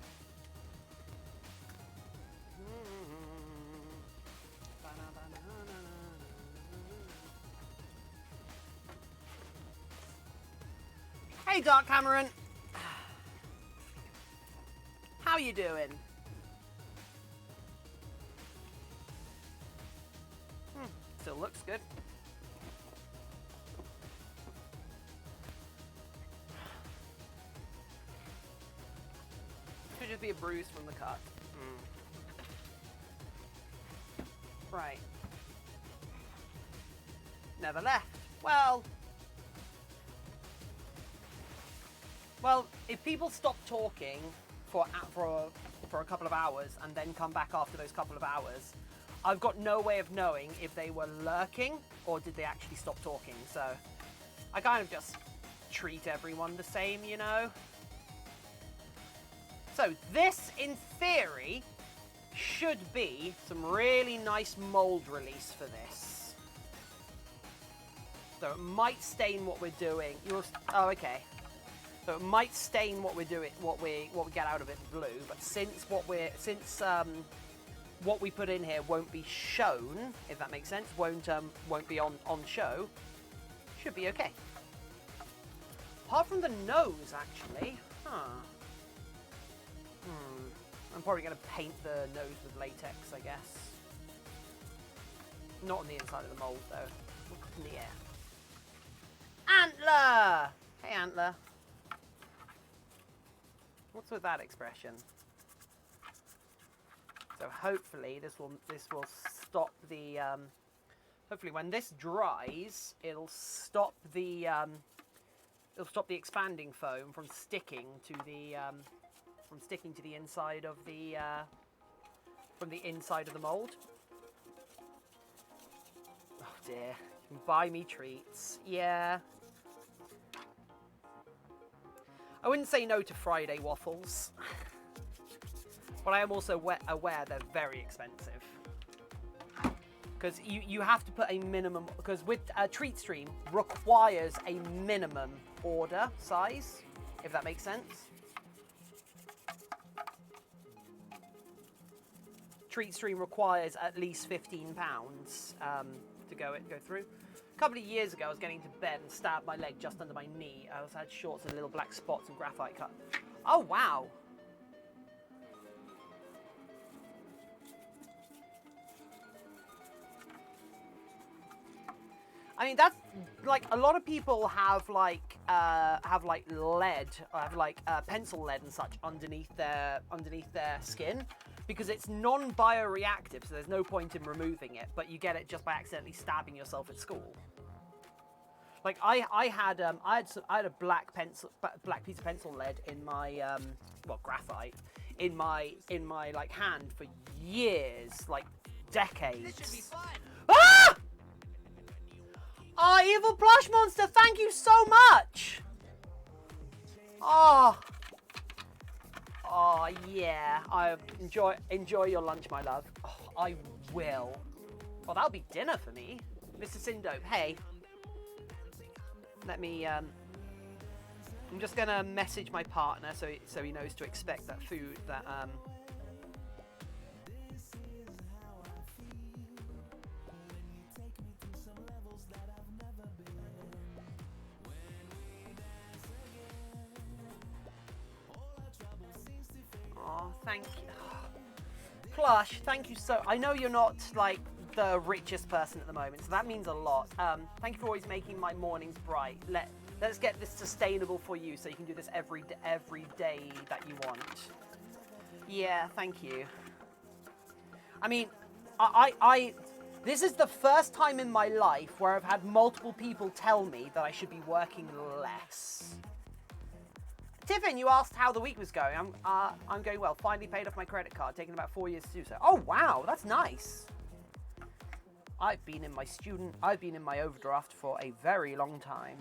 Hey, Dark Cameron. How you doing? Still looks good. Could just be a bruise from the cut. Right. Never left. Well, if people stop talking for a couple of hours and then come back after those couple of hours, I've got no way of knowing if they were lurking or did they actually stop talking. So I kind of just treat everyone the same, you know? So this, in theory, should be some really nice mold release for this. So it might stain what we're doing. Oh, okay. So it might stain what we're doing, what we get out of it blue. But since what we put in here won't be shown, if that makes sense, won't be on show, should be okay. Apart from the nose, actually, I'm probably going to paint the nose with latex, I guess. Not on the inside of the mold, though. In the air. Antler! Hey, Antler. What's with that expression? So hopefully this will stop the Hopefully when this dries, it'll stop the expanding foam from sticking to the inside of the from the inside of the mold. Oh dear, you can buy me treats. Yeah. I wouldn't say no to Friday waffles, but I am also aware they're very expensive. Because you have to put a minimum, because with a treat stream requires a minimum order size, if that makes sense. Treat stream requires at least £15 to go through. A couple of years ago, I was getting to bed and stabbed my leg just under my knee. I also had shorts with little black spots and graphite cut. Oh, wow. I mean, that's like a lot of people have like lead, or have like pencil lead and such underneath their skin, because it's non-bioreactive, so there's no point in removing it. But you get it just by accidentally stabbing yourself at school. Like I had a black piece of pencil lead in my graphite in my like hand for years, like decades. This should be fun. Ah! Oh, Evil Plush Monster, thank you so much! Oh. Oh, yeah. I enjoy your lunch, my love. Oh, I will. Well, that'll be dinner for me. Mr. Sindope, hey. Let me, I'm just gonna message my partner so he knows to expect that food, that, Oh, thank you. Plush, thank you so... I know you're not, like, the richest person at the moment, so that means a lot. Thank you for always making my mornings bright. Let's get this sustainable for you so you can do this every day that you want. Yeah, thank you. I mean, this is the first time in my life where I've had multiple people tell me that I should be working less. Tiffin, you asked how the week was going. I'm going well. Finally paid off my credit card, taking about 4 years to do so. Oh, wow, that's nice. I've been in my overdraft for a very long time.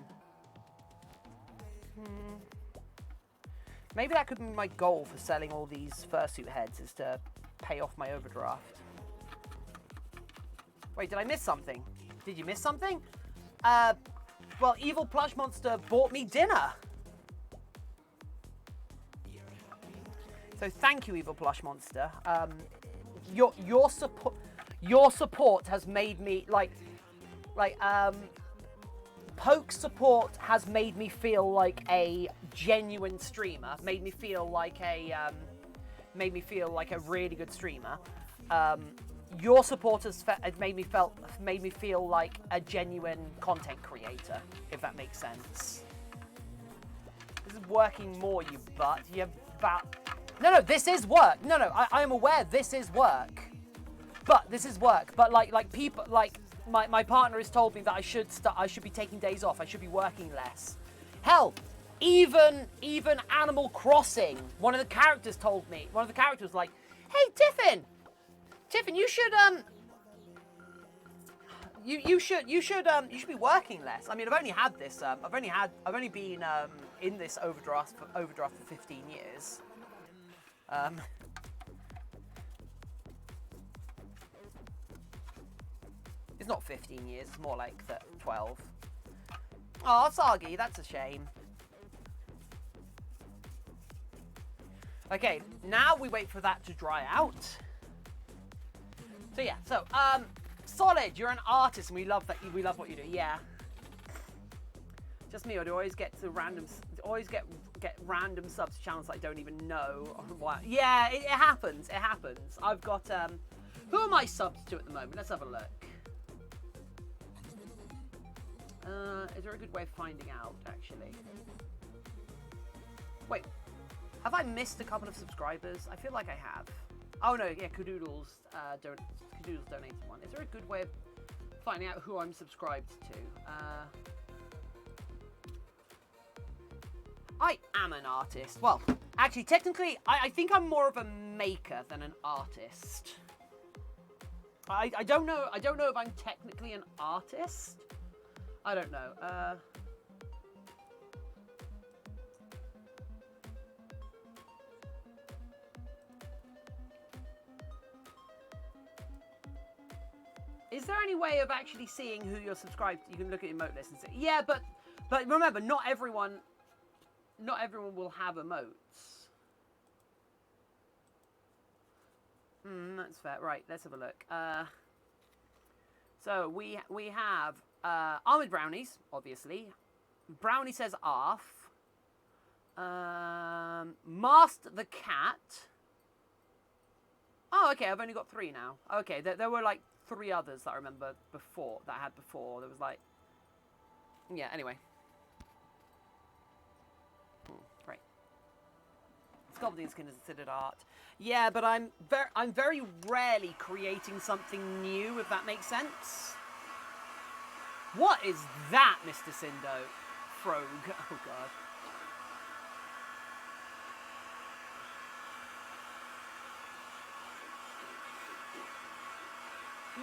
Maybe that could be my goal for selling all these fursuit heads, is to pay off my overdraft. Wait, did I miss something? Did you miss something? Well, Evil Plush Monster bought me dinner. So thank you, Evil Plush Monster. Your support has made me Poke's support has made me feel like a genuine streamer. Made me feel like a really good streamer. Your support has made me feel like a genuine content creator, if that makes sense. This is working more, you butt. You have about. No, this is work. No, I am aware this is work. But this is work. But like people, like my partner has told me that I should be taking days off. I should be working less. Hell, even Animal Crossing. One of the characters told me. One of the characters was like, "Hey, Tiffin, you should you should be working less." I mean, I've only had this. I've only been in this overdraft for 15 years. It's not 15 years, it's more like 12. Oh, Sagi, that's a shame. Okay, now we wait for that to dry out. So yeah, Solid, you're an artist and we love what you do, yeah. Just me, or do I always get random subs to channels that I don't even know why? Yeah, it happens. I've got who am I subbed to at the moment? Let's have a look. Is there a good way of finding out, actually? Wait, have I missed a couple of subscribers? I feel like I have. Oh no, yeah, Kadoodles donated one. Is there a good way of finding out who I'm subscribed to. I am an artist. Well, actually, technically, I think I'm more of a maker than an artist. I don't know. I don't know if I'm technically an artist. I don't know. Is there any way of actually seeing who you're subscribed to? You can look at emote list and see. Yeah, but remember, not everyone will have emotes. That's fair. Right, let's have a look. So we have Armored Brownies, obviously. Brownie says Arf. Master the Cat. Oh, okay, I've only got 3 now. Okay, there were like 3 others that I remember before, that I had before. There was like... Yeah, anyway. Great. Sculpting is considered art. Yeah, but I'm very rarely creating something new, if that makes sense. What is that, Mr. Sindo? Frog. Oh, God.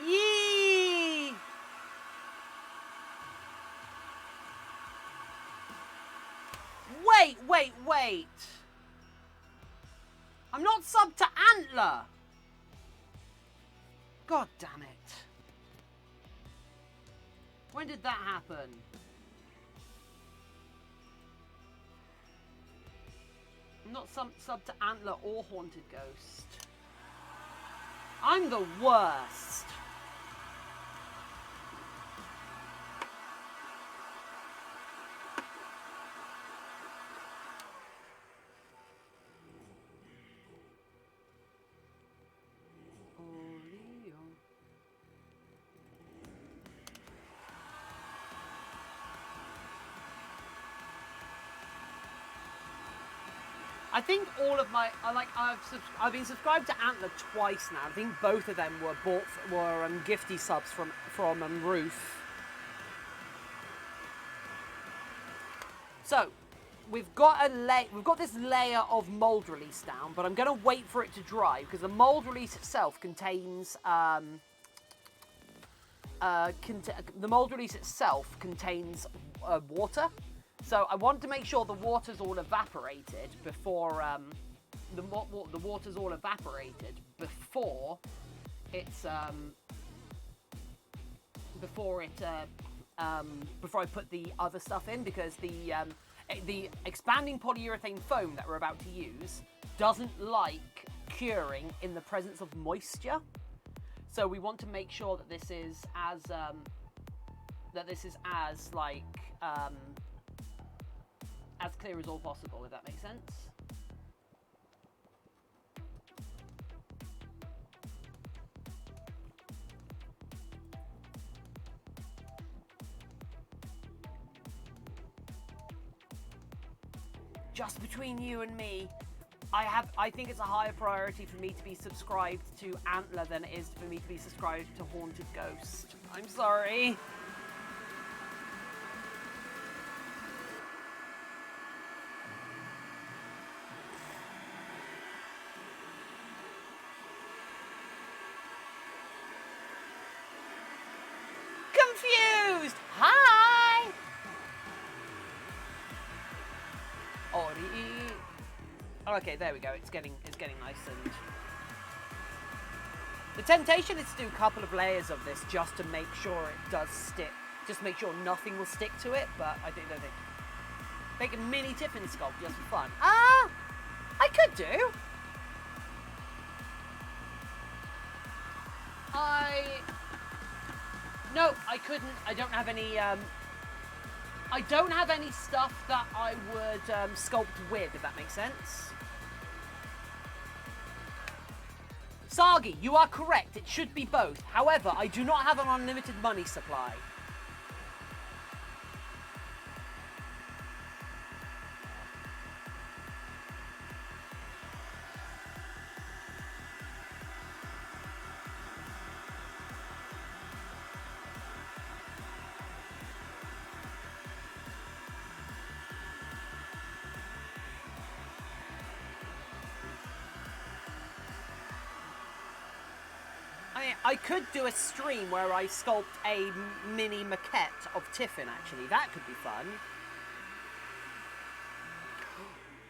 Yee! Wait! I'm not subbed to Antler! God damn it. When did that happen? I'm not subbed to Antler or Haunted Ghost. I'm the worst. I think all of my, I've been subscribed to Antler twice now. I think both of them were gifty subs from Roof. So we've got this layer of mold release down, but I'm going to wait for it to dry because the mold release itself contains water. So I want to make sure the water's all evaporated before the water's all evaporated before it's before I put the other stuff in, because the expanding polyurethane foam that we're about to use doesn't like curing in the presence of moisture. So we want to make sure that this is as clear as all possible, if that makes sense. Just between you and me, I think it's a higher priority for me to be subscribed to Antler than it is for me to be subscribed to Haunted Ghost. I'm sorry. Confused. Hi. Okay, there we go. It's getting nice. And the temptation is to do a couple of layers of this just to make sure it does stick. Just make sure nothing will stick to it. But I don't think make a mini Tiffin sculpt just for fun. I could do. No, I couldn't. I don't have any. I don't have any stuff that I would sculpt with, if that makes sense. Sagi, you are correct. It should be both. However, I do not have an unlimited money supply. I could do a stream where I sculpt a mini maquette of Tiffin, actually. That could be fun.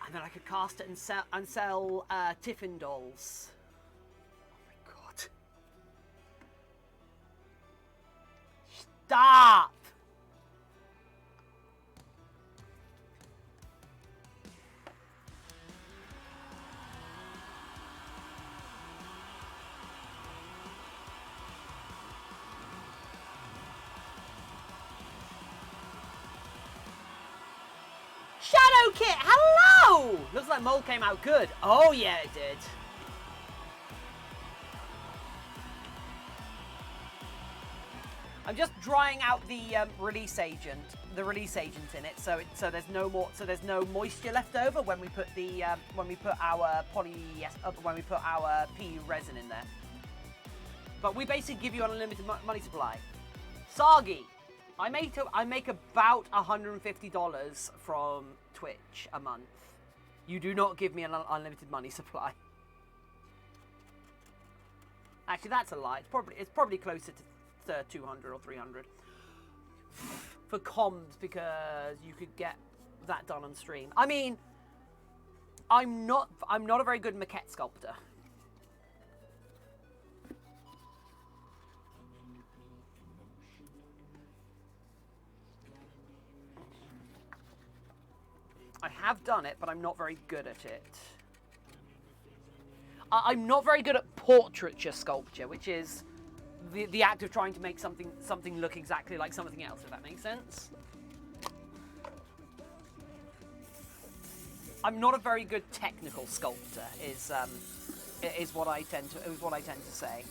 And then I could cast it and sell Tiffin dolls. Oh my god. Stop! Shadow Kit, hello! Looks like Mole came out good. Oh yeah, it did. I'm just drying out the release agent in it, so there's no moisture left over when we put our PE resin in there. But we basically give you an unlimited money supply. Sagi. I make about $150 from Twitch a month. You do not give me an unlimited money supply. Actually, that's a lie. It's probably closer to 200 or 300 for comms, because you could get that done on stream. I mean, I'm not a very good maquette sculptor. I have done it, but I'm not very good at it. I'm not very good at portraiture sculpture, which is the act of trying to make something look exactly like something else, if that makes sense. I'm not a very good technical sculptor, is what I tend to say.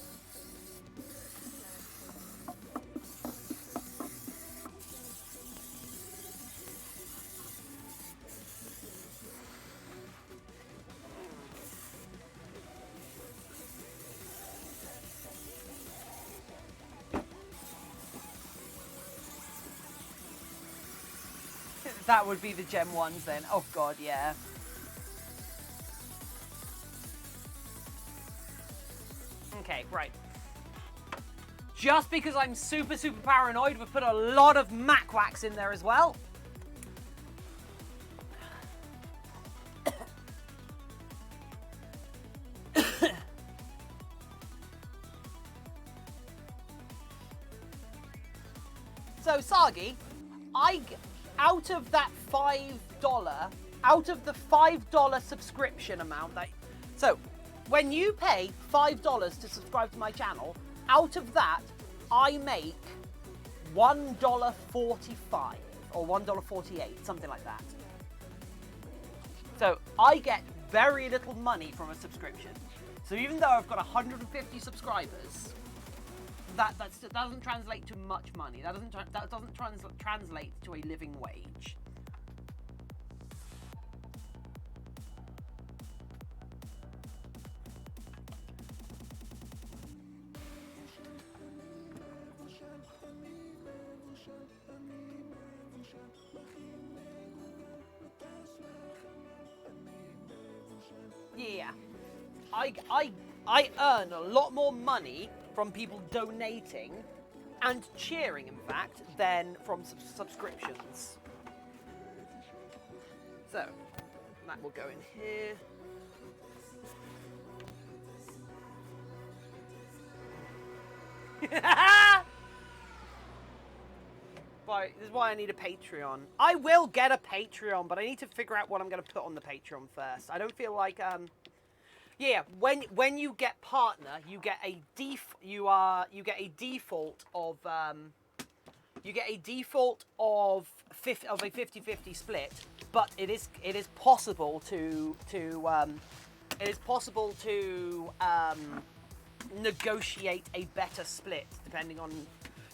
That would be the Gem 1s then. Oh god, yeah. Okay, right. Just because I'm super paranoid, we've put a lot of Mac wax in there as well. So, Sagi, out of that $5 subscription amount so when you pay $5 to subscribe to my channel, out of that I make $1.45 or $1.48, something like that. So I get very little money from a subscription. So even though I've got 150 subscribers, that doesn't translate to much money. That doesn't translate to a living wage. Yeah, I earn a lot more money from people donating and cheering, in fact, than from subscriptions. So, that will go in here. Right, this is why I need a Patreon. I will get a Patreon, but I need to figure out what I'm going to put on the Patreon first. I don't feel like yeah, when you get partner, you get a default of a 50-50 split, but it is possible to negotiate a better split depending on.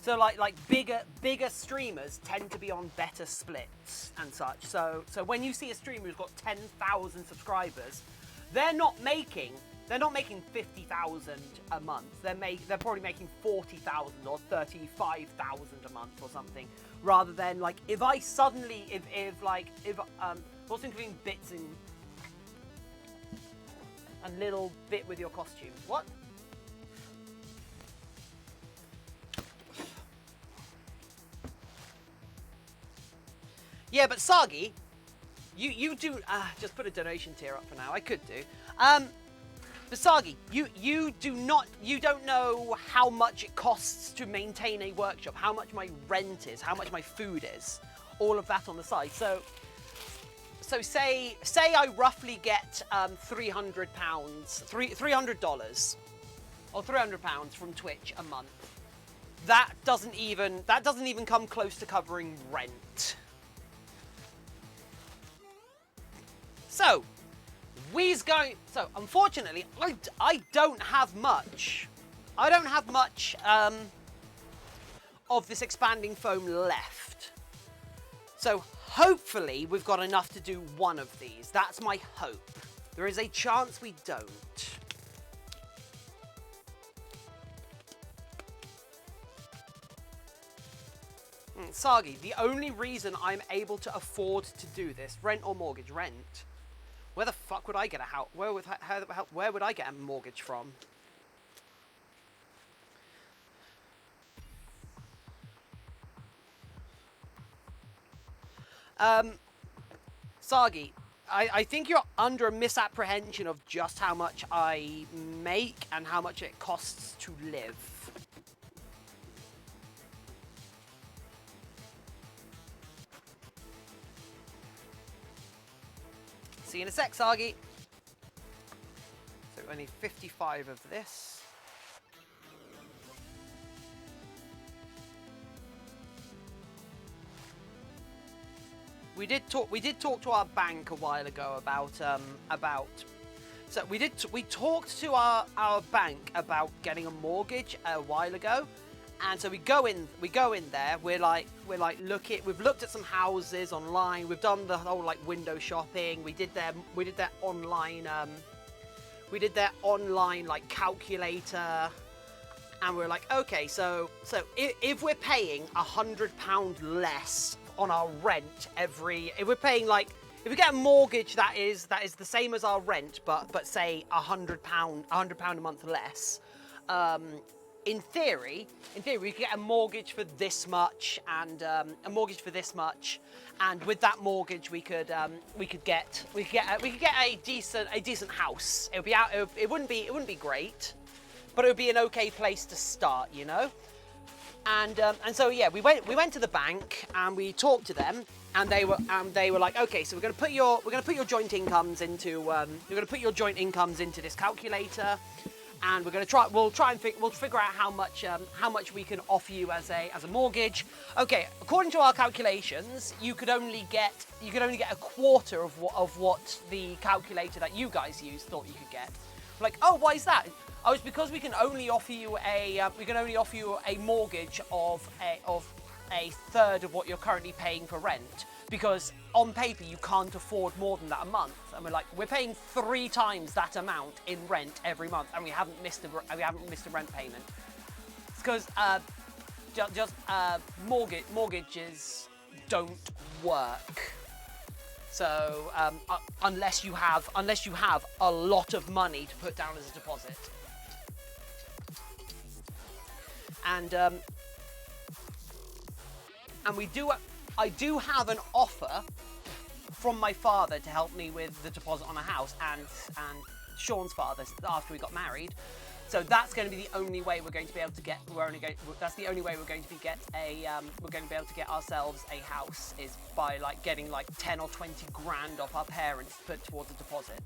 So like bigger streamers tend to be on better splits and such. So when you see a streamer who's got 10,000 subscribers, they're not making 50,000 a month. They're probably making 40,000 or 35,000 a month or something. Rather than like if also including bits in a little bit with your costume. What? Yeah, but Sagi, you do just put a donation tier up for now. I could do. But Sagi, you don't know how much it costs to maintain a workshop, how much my rent is, how much my food is, all of that on the side. So say I roughly get £300 or £300 from Twitch a month. That doesn't even come close to covering rent. So unfortunately, I don't have much. I don't have much of this expanding foam left. So hopefully we've got enough to do one of these. That's my hope. There is a chance we don't. Sagi, the only reason I'm able to afford to do this, rent or mortgage, rent. Where the fuck would I get a house? Where would I get a mortgage from? Sagi, I think you're under a misapprehension of just how much I make and how much it costs to live. See you in a sec, Sagi. So only 55 of this. We did talk to our bank a while ago about. So we talked to our bank about getting a mortgage a while ago. And so we go in there. We've looked at some houses online. We've done the whole like window shopping. We did their online like calculator, and we're like, okay, so if we're paying £100 less on our rent if we get a mortgage that is the same as our rent, but say £100 a month less. In theory, we could get a mortgage for this much, and and with that mortgage, we could get a decent house. It wouldn't be great, but it would be an okay place to start, you know. And so yeah, we went to the bank and we talked to them, and they were like, okay, so we're gonna put your joint incomes into this calculator. And we'll figure out how much we can offer you as a mortgage. Okay, according to our calculations, you could only get a quarter of what the calculator that you guys use thought you could get. We're like, oh, why is that? Oh, it's because we can only offer you a mortgage of a third of what you're currently paying for rent. Because on paper you can't afford more than that a month, and we're like, we're paying 3 times that amount in rent every month, and we haven't missed a rent payment. It's because mortgages don't work. So unless you have a lot of money to put down as a deposit, and I do have an offer from my father to help me with the deposit on a house, and Sean's father after we got married. So that's going to be the only way we're going to be able to get. That's the only way we're going to be able to get ourselves a house, is by like getting like 10 or 20 grand off our parents to put towards a deposit.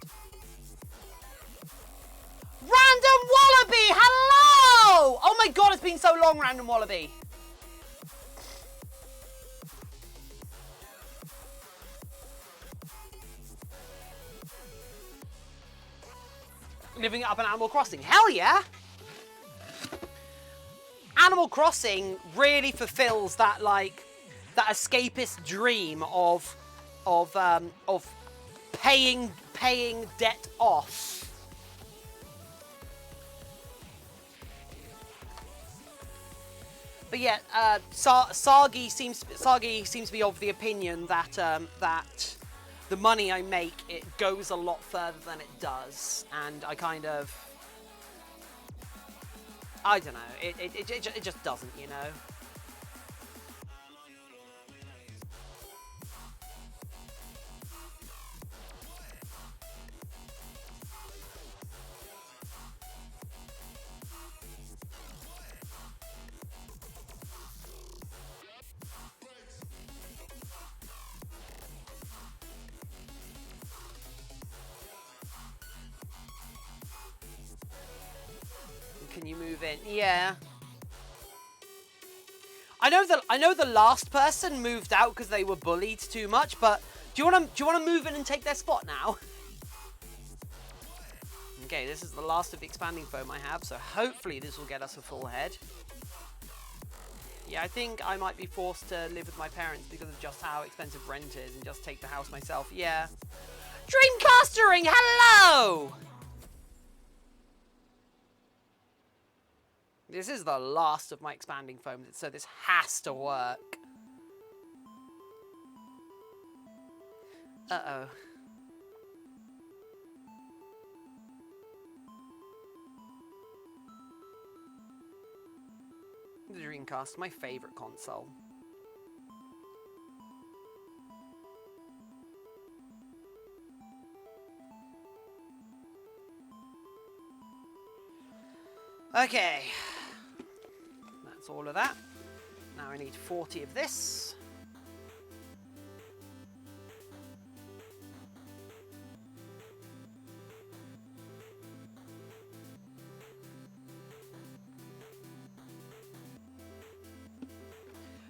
Random Wallaby, hello! Oh my god, it's been so long, Random Wallaby. Living up in Animal Crossing. Hell yeah! Animal Crossing really fulfills that escapist dream of paying debt off. But yeah, Sagi seems to be of the opinion that the money I make, it goes a lot further than it does, and I don't know, it just doesn't, you know. Can you move in? Yeah. I know the last person moved out because they were bullied too much, but do you want to move in and take their spot now? Okay, this is the last of the expanding foam I have, so hopefully this will get us a full head. Yeah, I think I might be forced to live with my parents because of just how expensive rent is and just take the house myself. Yeah. Dreamcastering, hello! This is the last of my expanding foam, so this has to work. Uh-oh. The Dreamcast, my favorite console. Okay. That's all of that. Now I need 40 of this.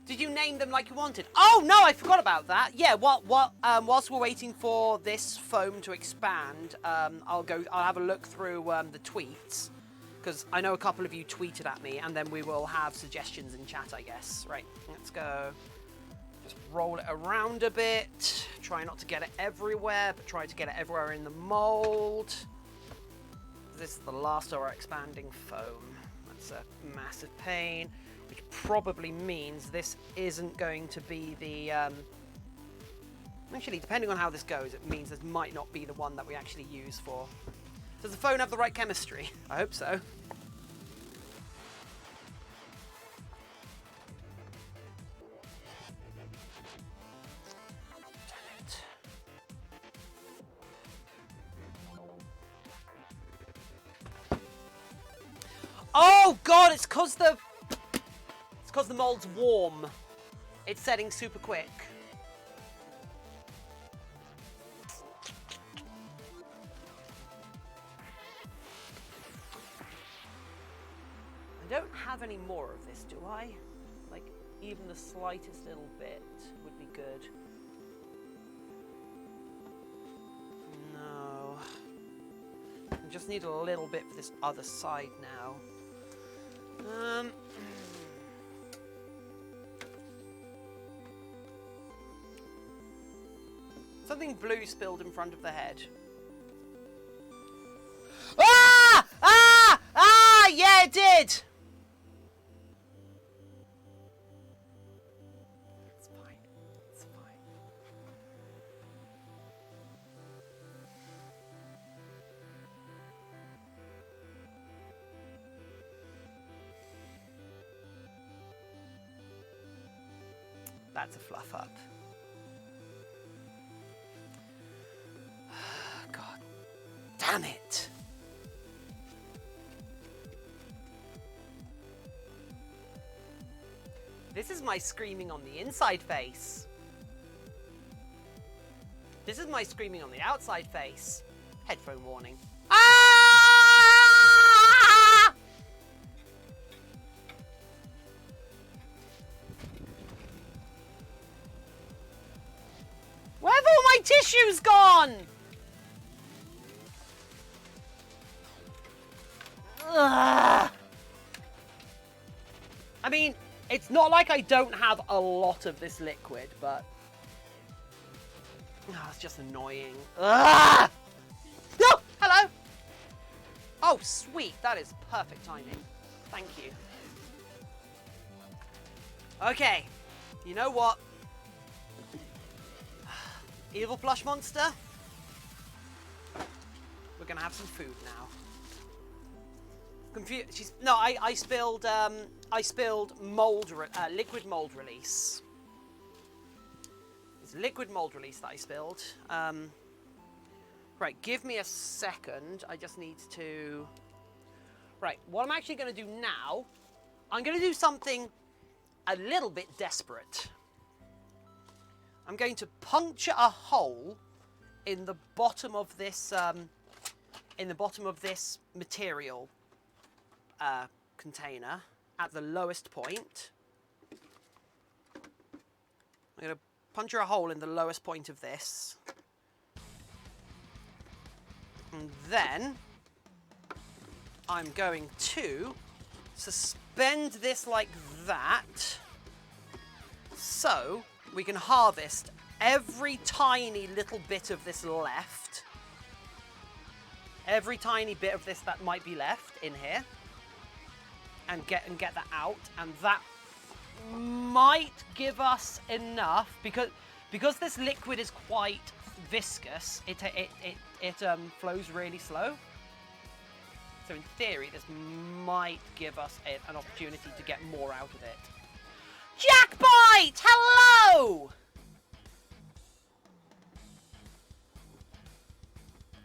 Did you name them like you wanted? Oh no, I forgot about that. Yeah, whilst we're waiting for this foam to expand, I'll have a look through the tweets, because I know a couple of you tweeted at me, and then we will have suggestions in chat, I guess. Right, let's go. Just roll it around a bit. Try not to get it everywhere, but try to get it everywhere in the mold. This is the last of our expanding foam. That's a massive pain. Which probably means this isn't going to be the... Actually, depending on how this goes, it means this might not be the one that we actually use for... Does the phone have the right chemistry? I hope so. Damn it. Oh god, it's because the mold's warm. It's setting super quick. I don't have any more of this, do I? Like, even the slightest little bit would be good. No. I just need a little bit for this other side now. Something blue spilled in front of the head. Ah! Ah! Ah! Yeah, it did! It's fine. It's fine. That's a fluff up. God damn it. This is my screaming on the inside face. This is my screaming on the outside face. Headphone warning. Ah! Where have all my tissues gone? Ugh. I mean, it's not like I don't have a lot of this liquid, but... Oh, it's just annoying. Ugh. Oh, hello! Oh, sweet. That is perfect timing. Thank you. Okay. You know what? Evil plush monster. We're gonna have some food now. I spilled liquid mold release. It's liquid mold release that I spilled. Right, give me a second. I just need to... Right, what I'm actually going to do now, I'm going to do something a little bit desperate. I'm going to puncture a hole in the bottom of this material. container at the lowest point. I'm going to puncture a hole in the lowest point of this. And then I'm going to suspend this like that, so we can harvest every tiny little bit of this left. Every tiny bit of this that might be left in here. And get that out. And that might give us enough, because this liquid is quite viscous, it flows really slow. So in theory, this might give us an opportunity to get more out of it. Jackbite! Hello!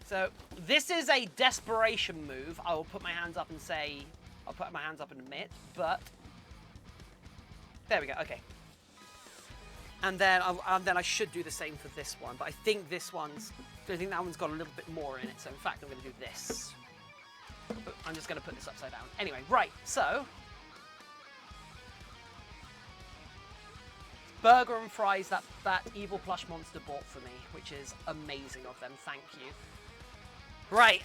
So this is a desperation move. I will put my hands up and say, I'll put my hands up and admit, but there we go. Okay. And then I should do the same for this one, but I think that one's got a little bit more in it. So in fact, I'm going to do this. I'm just going to put this upside down. Anyway, right, so burger and fries that evil plush monster bought for me, which is amazing of them. Thank you. Right,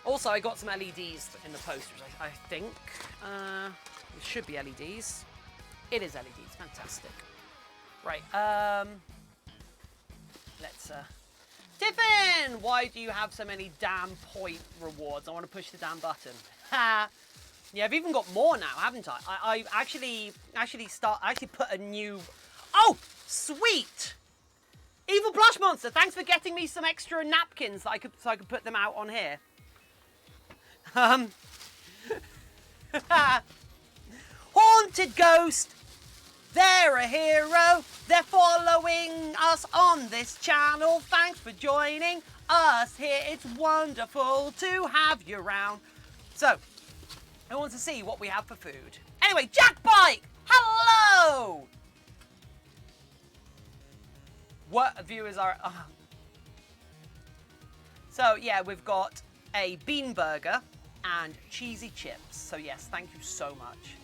also I got some LEDs in the post, which I think it should be LEDs. It is LEDs. Fantastic. Right, let's Tiffin, why do you have so many damn point rewards? I want to push the damn button. Ha! Yeah, I've even got more now, haven't I? I actually put a new... Oh, sweet! Evil Blush Monster, thanks for getting me some extra napkins that so I could put them out on here. Haunted Ghost! They're a hero. They're following us on this channel. Thanks for joining us here. It's wonderful to have you around. So, I want to see what we have for food. Anyway, Jackbite! Hello! What viewers are... So, yeah, we've got a bean burger and cheesy chips. So, yes, thank you so much.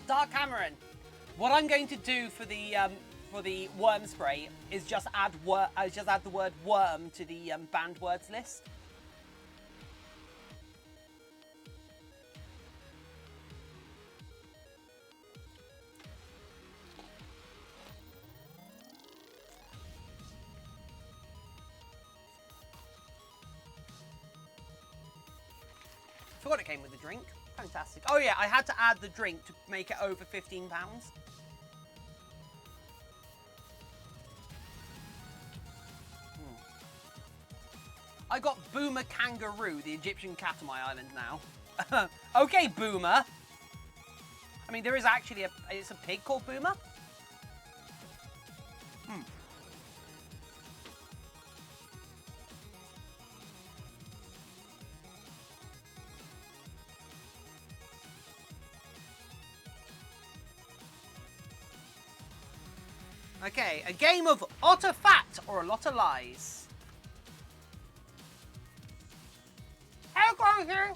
Dark Cameron, what I'm going to do for the worm spray is just add the word worm to the banned words list. Forgot it came with a drink. Fantastic. Oh yeah, I had to add the drink to make it over £15. I got Boomer Kangaroo, the Egyptian cat on my island now. Okay, Boomer. I mean, there is actually it's a pig called Boomer. Okay, a game of otter fat or a lot of lies. Hey, Grocer!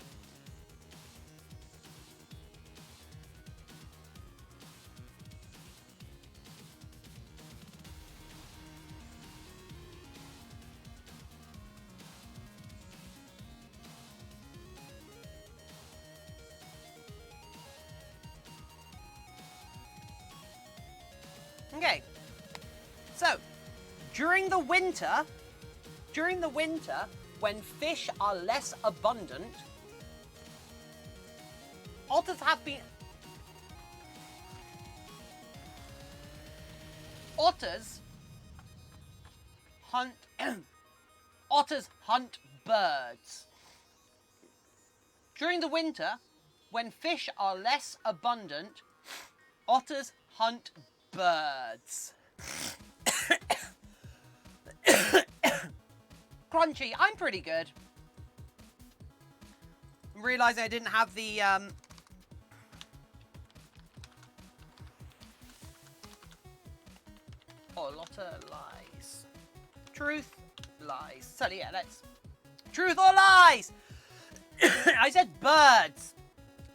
Okay. So, during the winter, when fish are less abundant, otters hunt birds. During the winter, when fish are less abundant, otters hunt birds. Crunchy, I'm pretty good. I'm realising I didn't have the, Oh, a lot of lies. Truth, lies. So yeah, let's... Truth or lies? I said birds.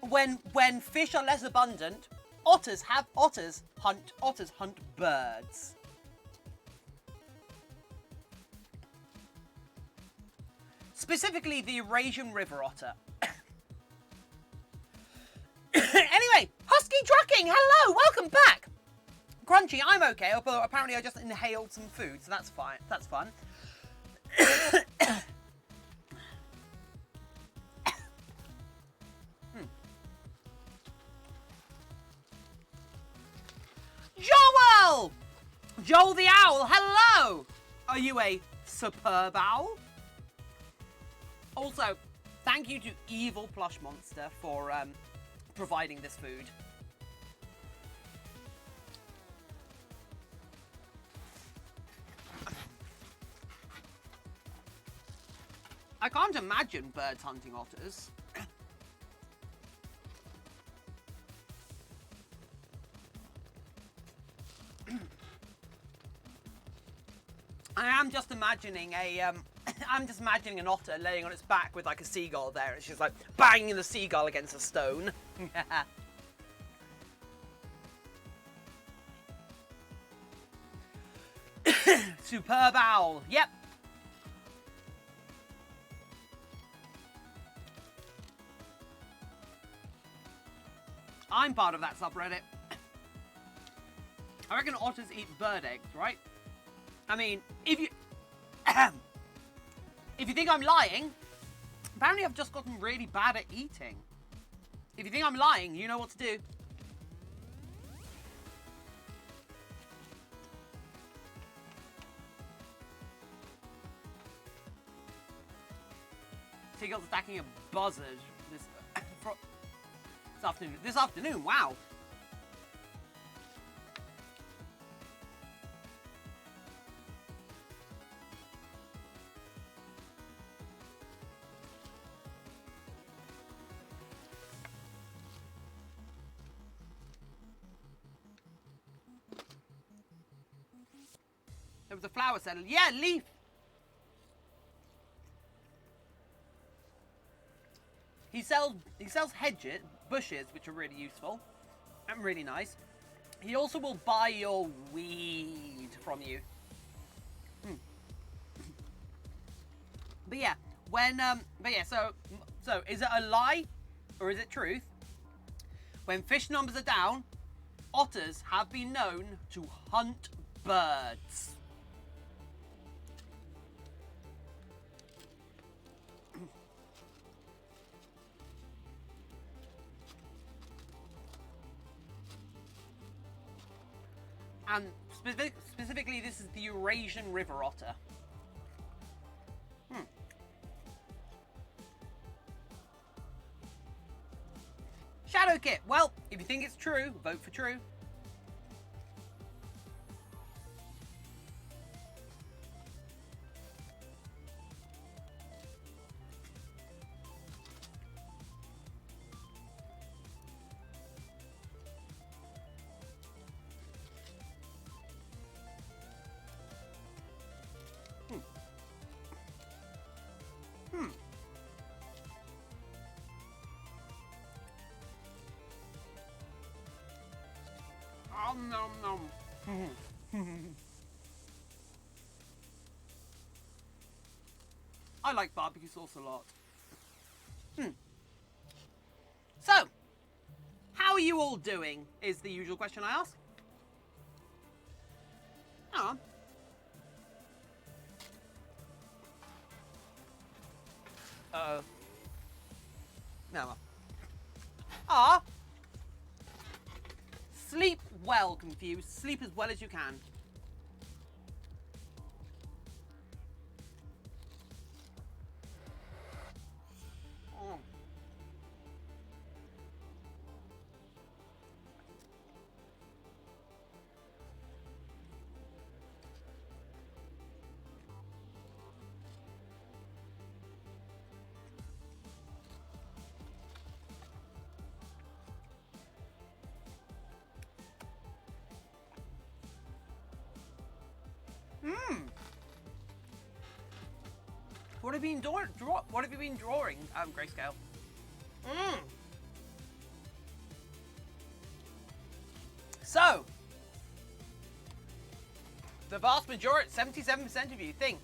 When fish are less abundant, otters hunt birds. Specifically the Eurasian river otter. Anyway, Husky Trucking, hello, welcome back. Crunchy, I'm okay, although apparently I just inhaled some food, so that's fine. That's fun. Joel! Joel the Owl, hello! Are you a superb owl? Also, thank you to Evil Plush Monster for providing this food. I can't imagine birds hunting otters. I am just imagining I'm just imagining an otter laying on its back with like a seagull there. It's just like banging the seagull against a stone. Superb owl. Yep. I'm part of that subreddit. I reckon otters eat bird eggs, right? I mean, if you... if you think I'm lying, apparently I've just gotten really bad at eating. If you think I'm lying, you know what to do. Seagull's attacking a buzzard this afternoon. This afternoon, wow. There was a flower settle. Yeah, leaf. He sells hedges, bushes, which are really useful and really nice. He also will buy your weed from you. But yeah, so is it a lie or is it truth? When fish numbers are down, otters have been known to hunt birds. And specifically, this is the Eurasian river otter. Shadow Kit. Well, if you think it's true, vote for true. Nom nom. I like barbecue sauce a lot. So, how are you all doing? Is the usual question I ask. Oh. Uh-oh. No. Ah. Sleep well, Confused. Sleep as well as you can. Oh. Hmm. What have you been What have you been drawing, Grayscale? Hmm. So, the vast majority, 77% of you think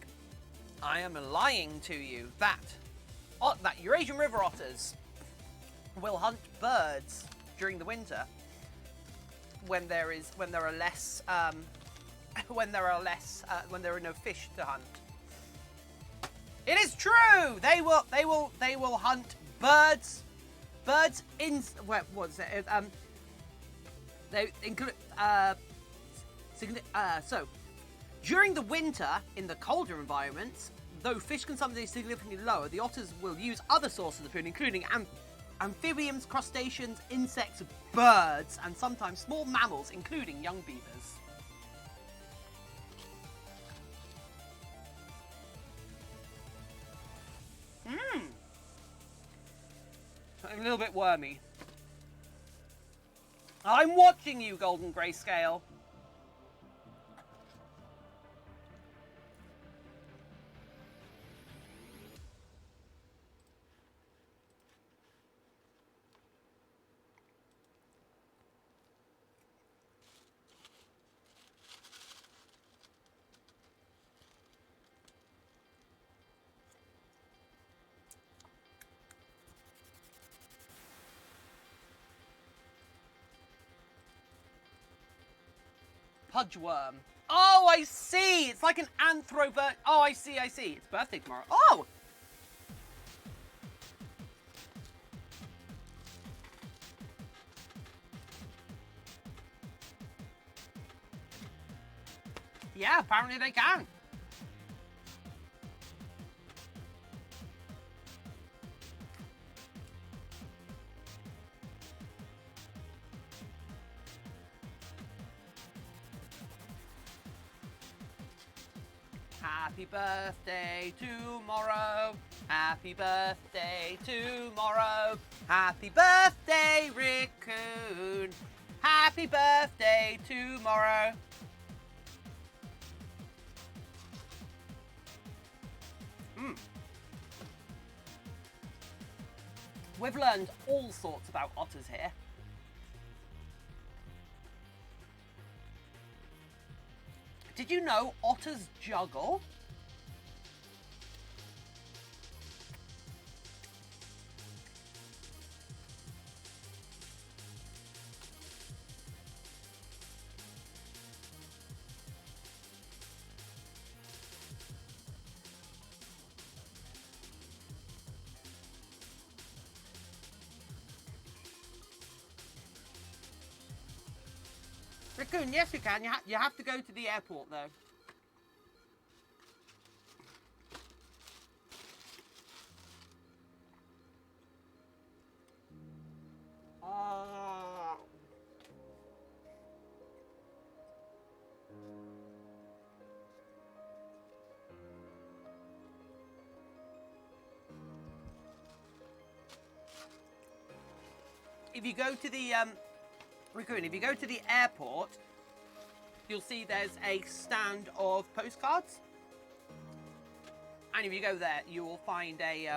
I am lying to you that Eurasian river otters will hunt birds during the winter when there are no fish to hunt. It is true. They will hunt birds. Birds in what was it? They include so during the winter in the colder environments, though fish consumption is significantly lower, the otters will use other sources of food, including amphibians, crustaceans, insects, birds, and sometimes small mammals, including young beavers. Mmm. A little bit wormy. I'm watching you, Golden Grayscale. Pudgeworm. Oh, I see. It's like an anthrovert. Oh, I see. It's birthday tomorrow. Oh! Yeah, apparently they can. Happy birthday tomorrow. Happy birthday tomorrow. Happy birthday, Raccoon. Happy birthday tomorrow. We've learned all sorts about otters here. Did you know otters juggle? Raccoon, yes you can. You have to go to the airport though. If you go to the Raccoon, if you go to the airport, you'll see there's a stand of postcards, and if you go there, you will find a.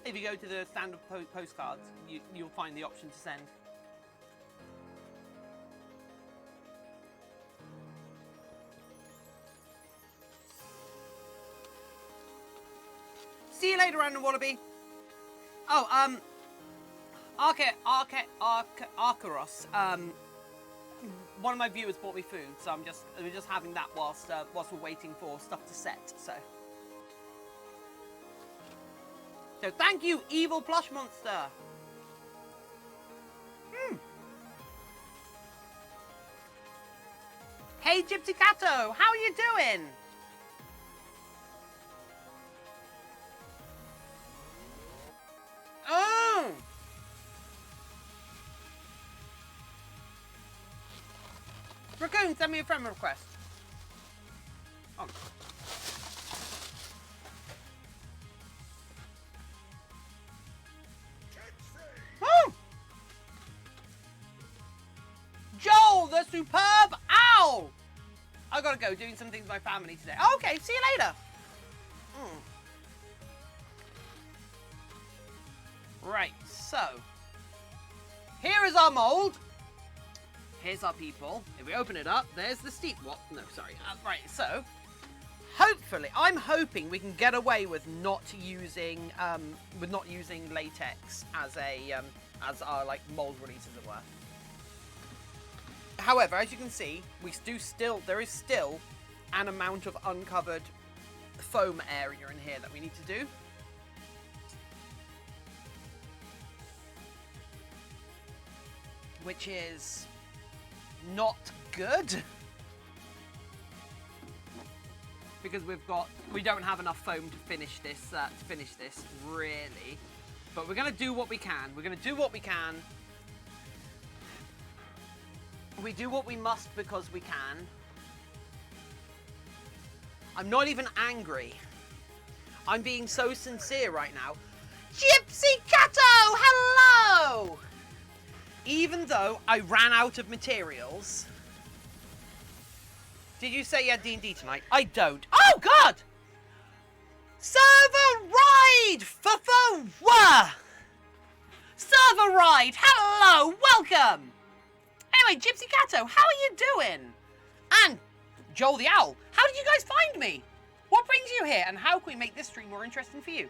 If you go to the stand of postcards, you'll find the option to send. See you later, Random Wallaby. Oh, Arcaros. One of my viewers bought me food, so we're just having that whilst we're waiting for stuff to set. So thank you, Evil Plush Monster. Hey, Gypsy Cato, how are you doing? Oh. Raccoon, send me a friend request. Oh. Oh. Joel, the superb owl. I gotta go doing some things with my family today. Oh, okay, see you later. Right, so here is our mold. Here's our people. If we open it up, there's the steep. What? No, sorry. Right, so hopefully, I'm hoping we can get away with not using latex as a as our like mold release, as it were. However, as you can see, there is still an amount of uncovered foam area in here that we need to do. Which is not good. Because we don't have enough foam to finish this really. But we're gonna do what we can. We're gonna do what we can. We do what we must because we can. I'm not even angry. I'm being so sincere right now. Gypsy Catto, hello! Even though I ran out of materials. Did you say you had D&D tonight? I don't. Oh, God! Server Ride! Server Ride! Hello! Welcome! Anyway, Gypsy Catto, how are you doing? And Joel the Owl, how did you guys find me? What brings you here? And how can we make this stream more interesting for you?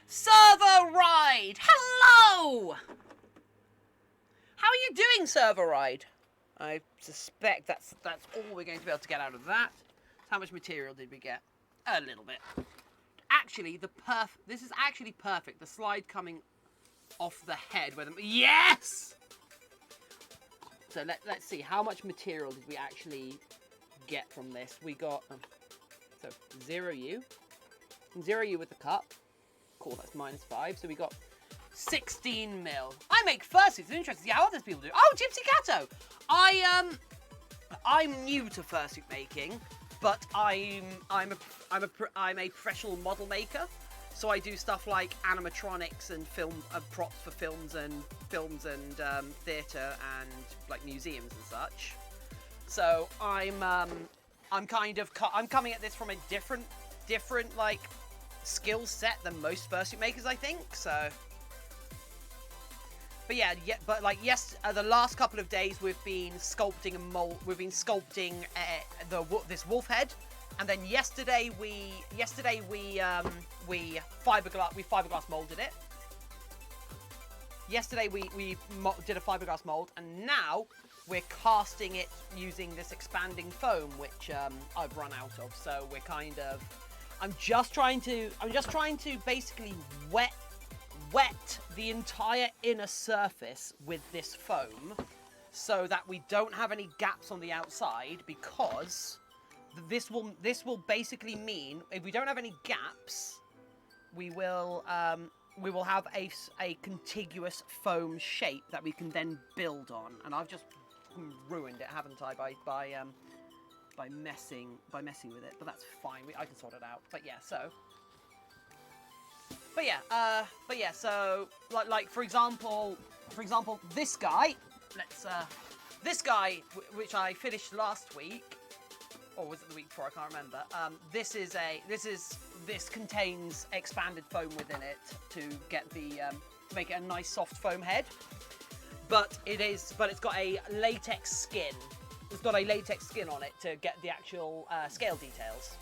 Server Ride! Hello! How are you doing, Server Ride? I suspect that's all we're going to be able to get out of that. How much material did we get? A little bit. Actually, this is actually perfect. The slide coming off the head where yes! So let's see, how much material did we actually get from this? We got so 0U. 0U with the cup. Cool, that's -5. So we got 16 mil. I make fursuits. It's interesting to see how others people do. Oh, Gypsy Catto! I'm new to fursuit making, but I'm a professional model maker. So I do stuff like animatronics and film props for films and theatre and like museums and such. So I'm coming at this from a different like skill set than most fursuit makers, I think. So, but yeah, the last couple of days we've been sculpting a mold. We've been sculpting this wolf head, and then yesterday we fiberglass molded it. Yesterday we did a fiberglass mold, and now we're casting it using this expanding foam, which I've run out of. So we're kind of. I'm just trying to basically wet the entire inner surface with this foam so that we don't have any gaps on the outside, because this will basically mean if we don't have any gaps, we will have a contiguous foam shape that we can then build on. And I've just ruined it, haven't I, by messing with it, but that's fine. I can sort it out. But yeah, so like for example, this guy. This guy, which I finished last week, or was it the week before? I can't remember. This contains expanded foam within it to get to make it a nice soft foam head, but it's got a latex skin. It's got a latex skin on it to get the actual scale details.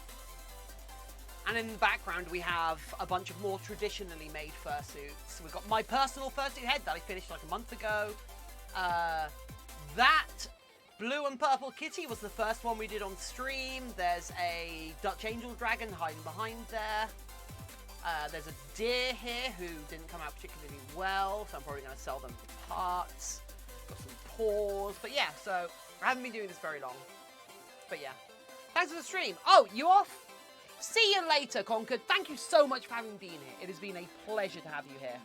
And in the background we have a bunch of more traditionally made fursuits. We've got my personal fursuit head that I finished like a month ago. That blue and purple kitty was the first one we did on stream. There's a Dutch angel dragon hiding behind there. There's a deer here who didn't come out particularly well, so I'm probably going to sell them for parts. Got some paws, but yeah, so I haven't been doing this very long. But yeah. Thanks for the stream. Oh, you off? See you later, Concord. Thank you so much for having been here. It has been a pleasure to have you here.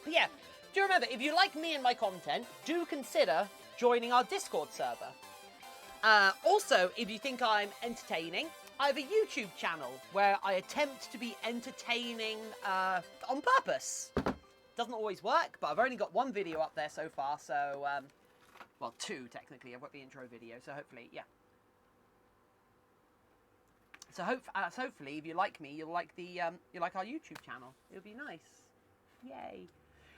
But yeah, do remember, if you like me and my content, do consider joining our Discord server. Also, if you think I'm entertaining I have a YouTube channel where I attempt to be entertaining on purpose. Doesn't always work, but I've only got one video up there so far, so, well, two, technically. I've got the intro video, so hopefully, yeah. So hopefully, if you like me, you'll like our YouTube channel. It'll be nice. Yay.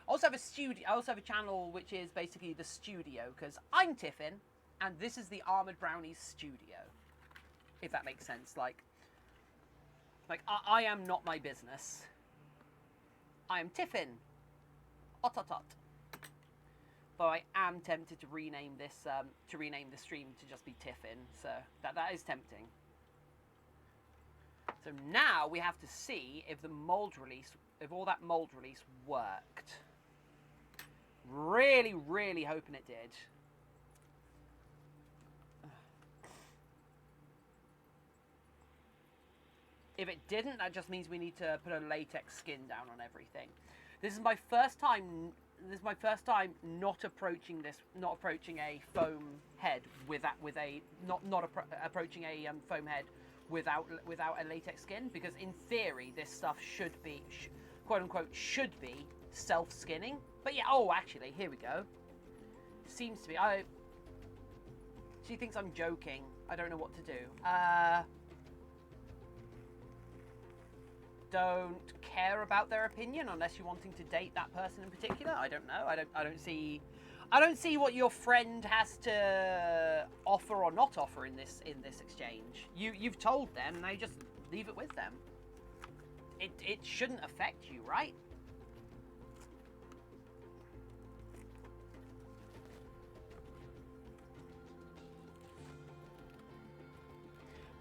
I also have a channel which is basically the studio, because I'm Tiffin, and this is the ArmouredBrownies Studio. If that makes sense, like I am not my business. I am Tiffin. Ot. Though I am tempted to rename this the stream to just be Tiffin, so that is tempting. So now we have to see if all that mold release worked. Really, really hoping it did. If it didn't, that just means we need to put a latex skin down on everything. This is my first time. This is my first time not approaching a foam head approaching a foam head without a latex skin, because in theory this stuff should be quote unquote should be self-skinning. But yeah, oh actually, here we go. Seems to be. She thinks I'm joking. I don't know what to do. Don't care about their opinion unless you're wanting to date that person in particular. I don't know. I don't see what your friend has to offer or not offer in this exchange. You've told them, now you just leave it with them. It shouldn't affect you, right?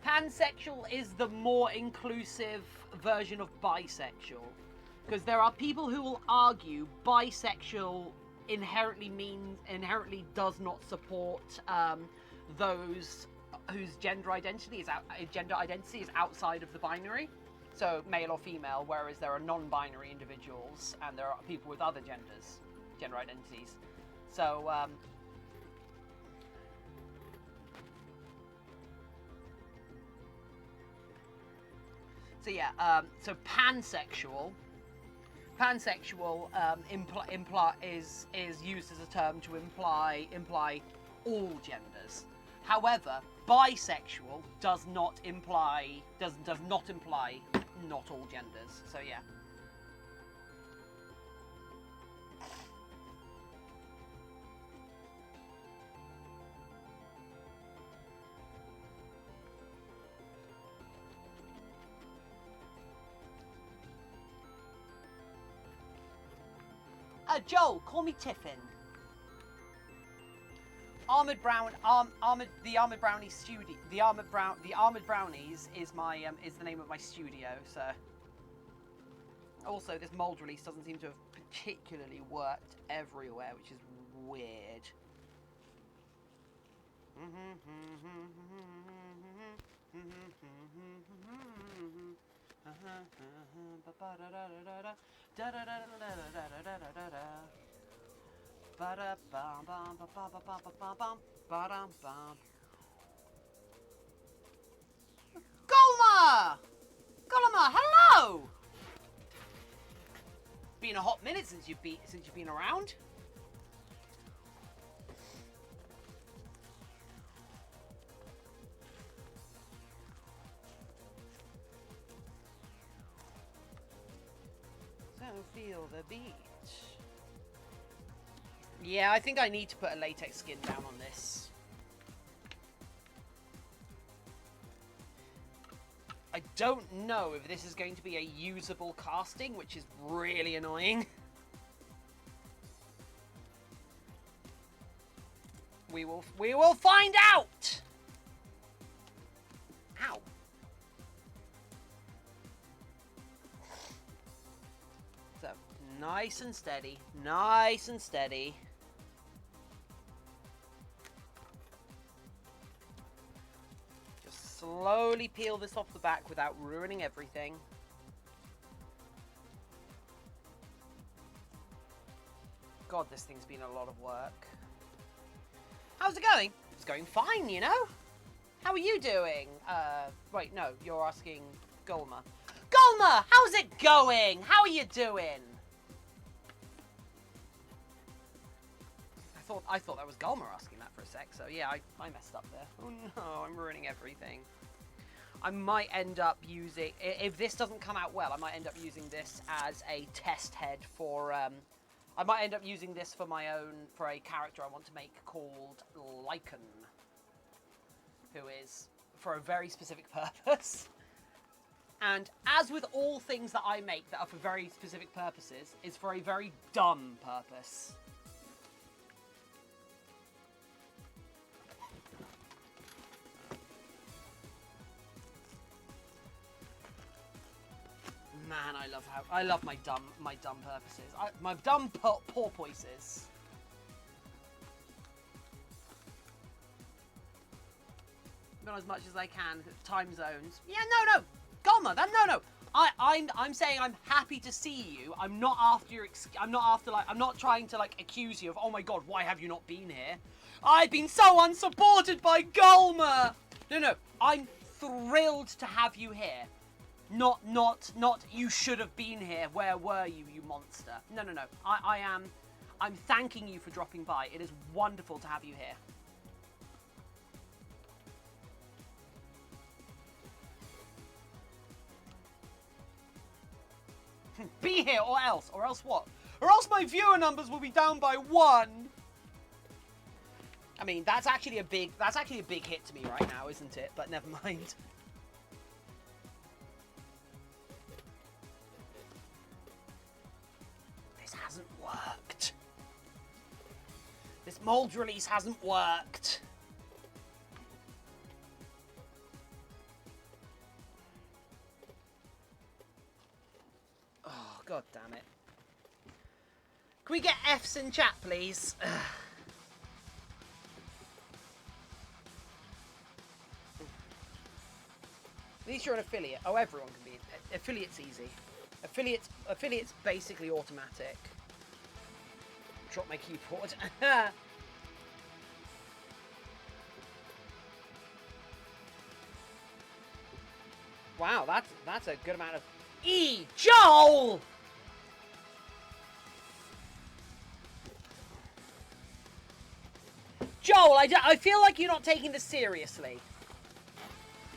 Pansexual is the more inclusive version of bisexual, because there are people who will argue bisexual inherently does not support those whose gender identity is outside of the binary, so male or female, whereas there are non-binary individuals and there are people with other gender identities. So so yeah, so pansexual is used as a term to imply all genders. However, bisexual does not imply not all genders. So yeah. Joel, call me Tiffin. The ArmouredBrownies Studio. The ArmouredBrownies is is the name of my studio. So, also this mold release doesn't seem to have particularly worked everywhere, which is weird. Golema, hello! Been a hot minute since you've been around. So feel the beat. Yeah, I think I need to put a latex skin down on this. I don't know if this is going to be a usable casting, which is really annoying. We will find out. Ow. So, nice and steady, nice and steady. Slowly peel this off the back without ruining everything. God, this thing's been a lot of work. How's it going? It's going fine, you know? How are you doing? Wait, no, you're asking Golma. Golma, how's it going? How are you doing? I thought that was Golma asking that for a sec, so yeah, I messed up there. Oh no, I'm ruining everything. I might end up using, if this doesn't come out well, I might end up using this as a test head for, I might end up using this for my own, for a character I want to make called Lycan, who is for a very specific purpose. And as with all things that I make that are for very specific purposes, is for a very dumb purpose. Man, I love my dumb purposes. My dumb porpoises. Not as much as I can. Time zones. Yeah, no, Golma, no. I'm saying I'm happy to see you. I'm not after your. I'm not trying to like accuse you of. Oh my God, why have you not been here? I've been so unsupported by Golma. No. I'm thrilled to have you here. Not, you should have been here. Where were you, you monster? No. I'm thanking you for dropping by. It is wonderful to have you here. Be here or else what? Or else my viewer numbers will be down by 1. I mean, that's actually a big hit to me right now, isn't it? But never mind. Hasn't worked. This mold release hasn't worked. Oh, God damn it. Can we get F's in chat, please? At least you're an affiliate. Oh, everyone can be. Affiliate's easy. Affiliate's basically automatic. Drop my keyboard. Wow, that's a good amount of Joel! Joel, I feel like you're not taking this seriously.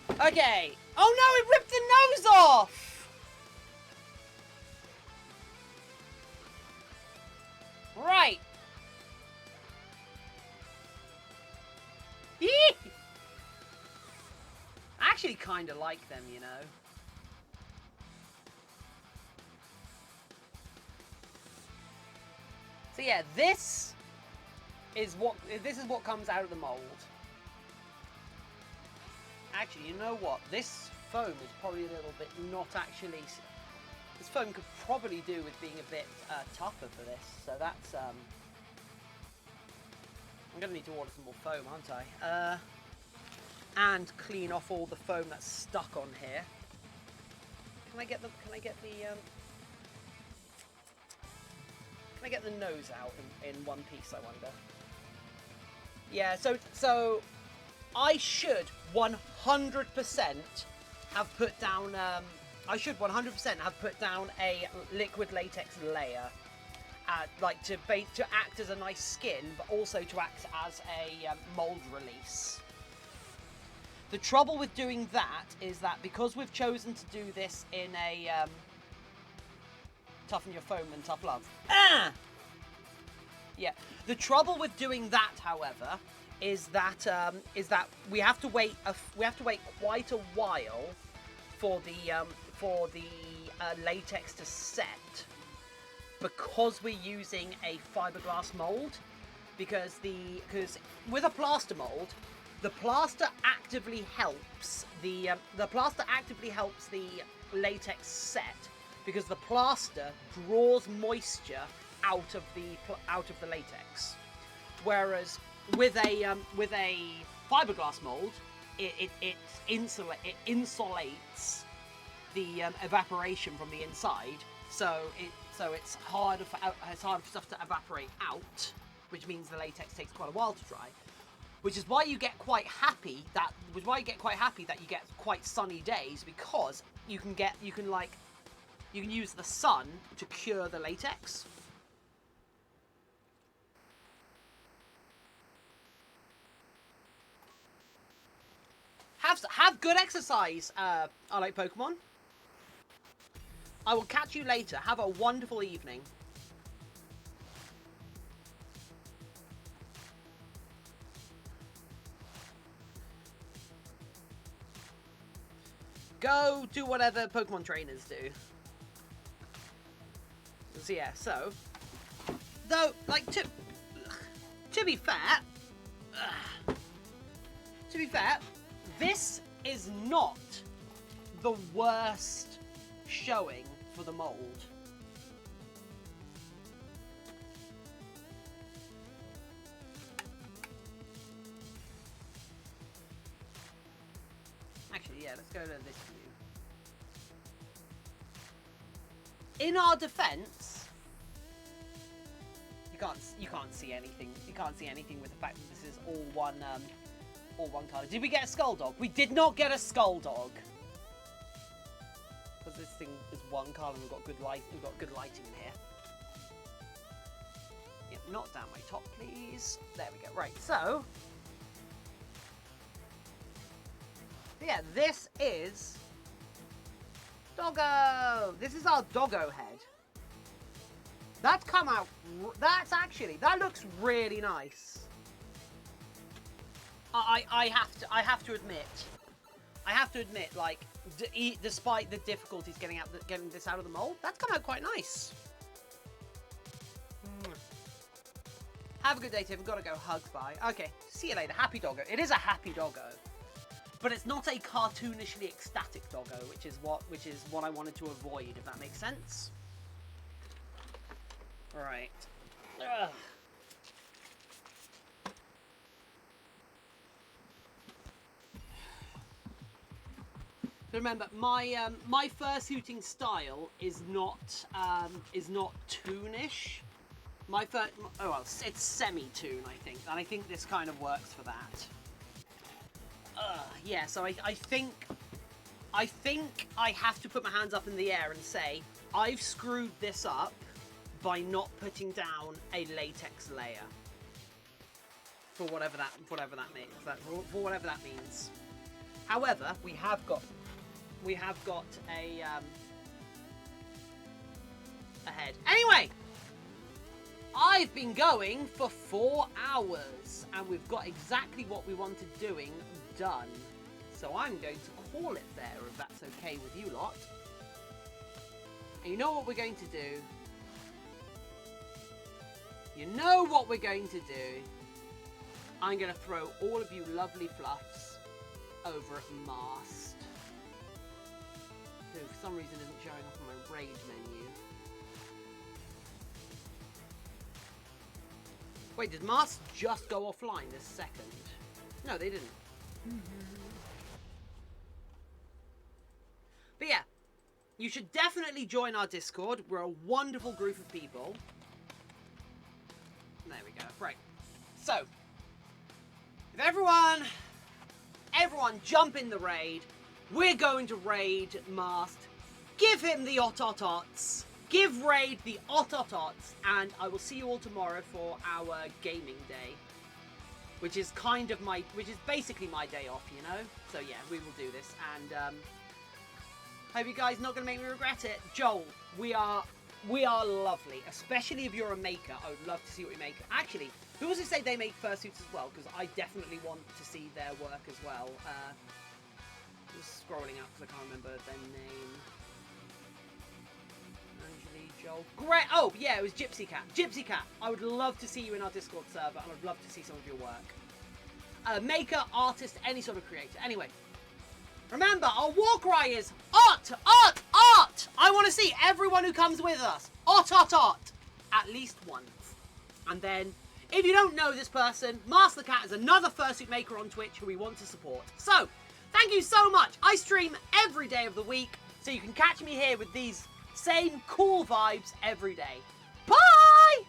Okay. Oh no, it ripped the nose off! Right. I actually kind of like them, you know. So yeah, this is what comes out of the mold. Actually, you know what? This foam is probably a little bit not actually. This foam could probably do with being a bit tougher for this, so that's, I'm going to need to order some more foam, aren't I? And clean off all the foam that's stuck on here. Can I get the nose out in one piece, I wonder? Yeah, so I should 100% have put down, a liquid latex layer, like to act as a nice skin, but also to act as a mold release. The trouble with doing that is that because we've chosen to do this in a toughen your foam and tough love. Yeah. The trouble with doing that, however, is that we have to wait quite a while for the latex to set, because we're using a fiberglass mold. Because with a plaster mold, the plaster actively helps the latex set, because the plaster draws moisture out of the latex. Whereas with a fiberglass mold, it insulates the evaporation from the inside, so it's harder for stuff to evaporate out, which means the latex takes quite a while to dry. which is why you get quite happy that you get quite sunny days, because you can use the sun to cure the latex. Have good exercise, I like Pokemon. I will catch you later. Have a wonderful evening. Go do whatever Pokemon trainers do. So yeah, so though, like, to be fair, this is not the worst showing for the mold. Actually, yeah, let's go to this view. In our defense, you can't see anything. You can't see anything with the fact that this is all one color. Did we get a skull dog? We did not get a skull dog. Because this thing is one color and we've got good lighting in here. Yep, not down my top, please. There we go. Right, so yeah, this is Doggo. This is our Doggo head. That's come out. That looks really nice. I have to admit, like, despite the difficulties getting this out of the mold, that's come out quite nice. Have a good day, Tiffin. Gotta go. Hugs. Bye. Okay. See you later. Happy Doggo. It is a happy Doggo, but it's not a cartoonishly ecstatic Doggo, which is what I wanted to avoid. If that makes sense. Right. Ugh. Remember, my fursuiting style is not toonish. It's semi-toon, I think, and I think this kind of works for that. Yeah, so I think I have to put my hands up in the air and say I've screwed this up by not putting down a latex layer for whatever that means. However, we have got a head. Anyway, I've been going for 4 hours and we've got exactly what we wanted doing done. So I'm going to call it there, if that's okay with you lot. And you know what we're going to do? You know what we're going to do? I'm going to throw all of you lovely fluffs over at Mast, who for some reason isn't showing up on my raid menu. Wait, did Mast just go offline this second? No, they didn't. But yeah, you should definitely join our Discord. We're a wonderful group of people. There we go. Right. So, if everyone jump in the raid, we're going to raid Mast. Give him the ot-ot-ots. Give Raid the ot-ot-ots. And I will see you all tomorrow for our gaming day. Which is basically my day off, you know? So yeah, we will do this. And hope you guys not going to make me regret it. Joel, we are lovely. Especially if you're a maker. I would love to see what you make. Actually, who was to say they make fursuits as well? Because I definitely want to see their work as well. Just scrolling up because I can't remember their name. Angeli, Joel. Great. Oh, yeah, it was Gypsy Cat. Gypsy Cat. I would love to see you in our Discord server, and I'd love to see some of your work. Maker, artist, any sort of creator. Anyway, remember, our war cry is art, art, art. I want to see everyone who comes with us. Art, art, art. At least once. And then, if you don't know this person, Master Cat is another fursuit maker on Twitch who we want to support. So, thank you so much. I stream every day of the week, so you can catch me here with these same cool vibes every day. Bye!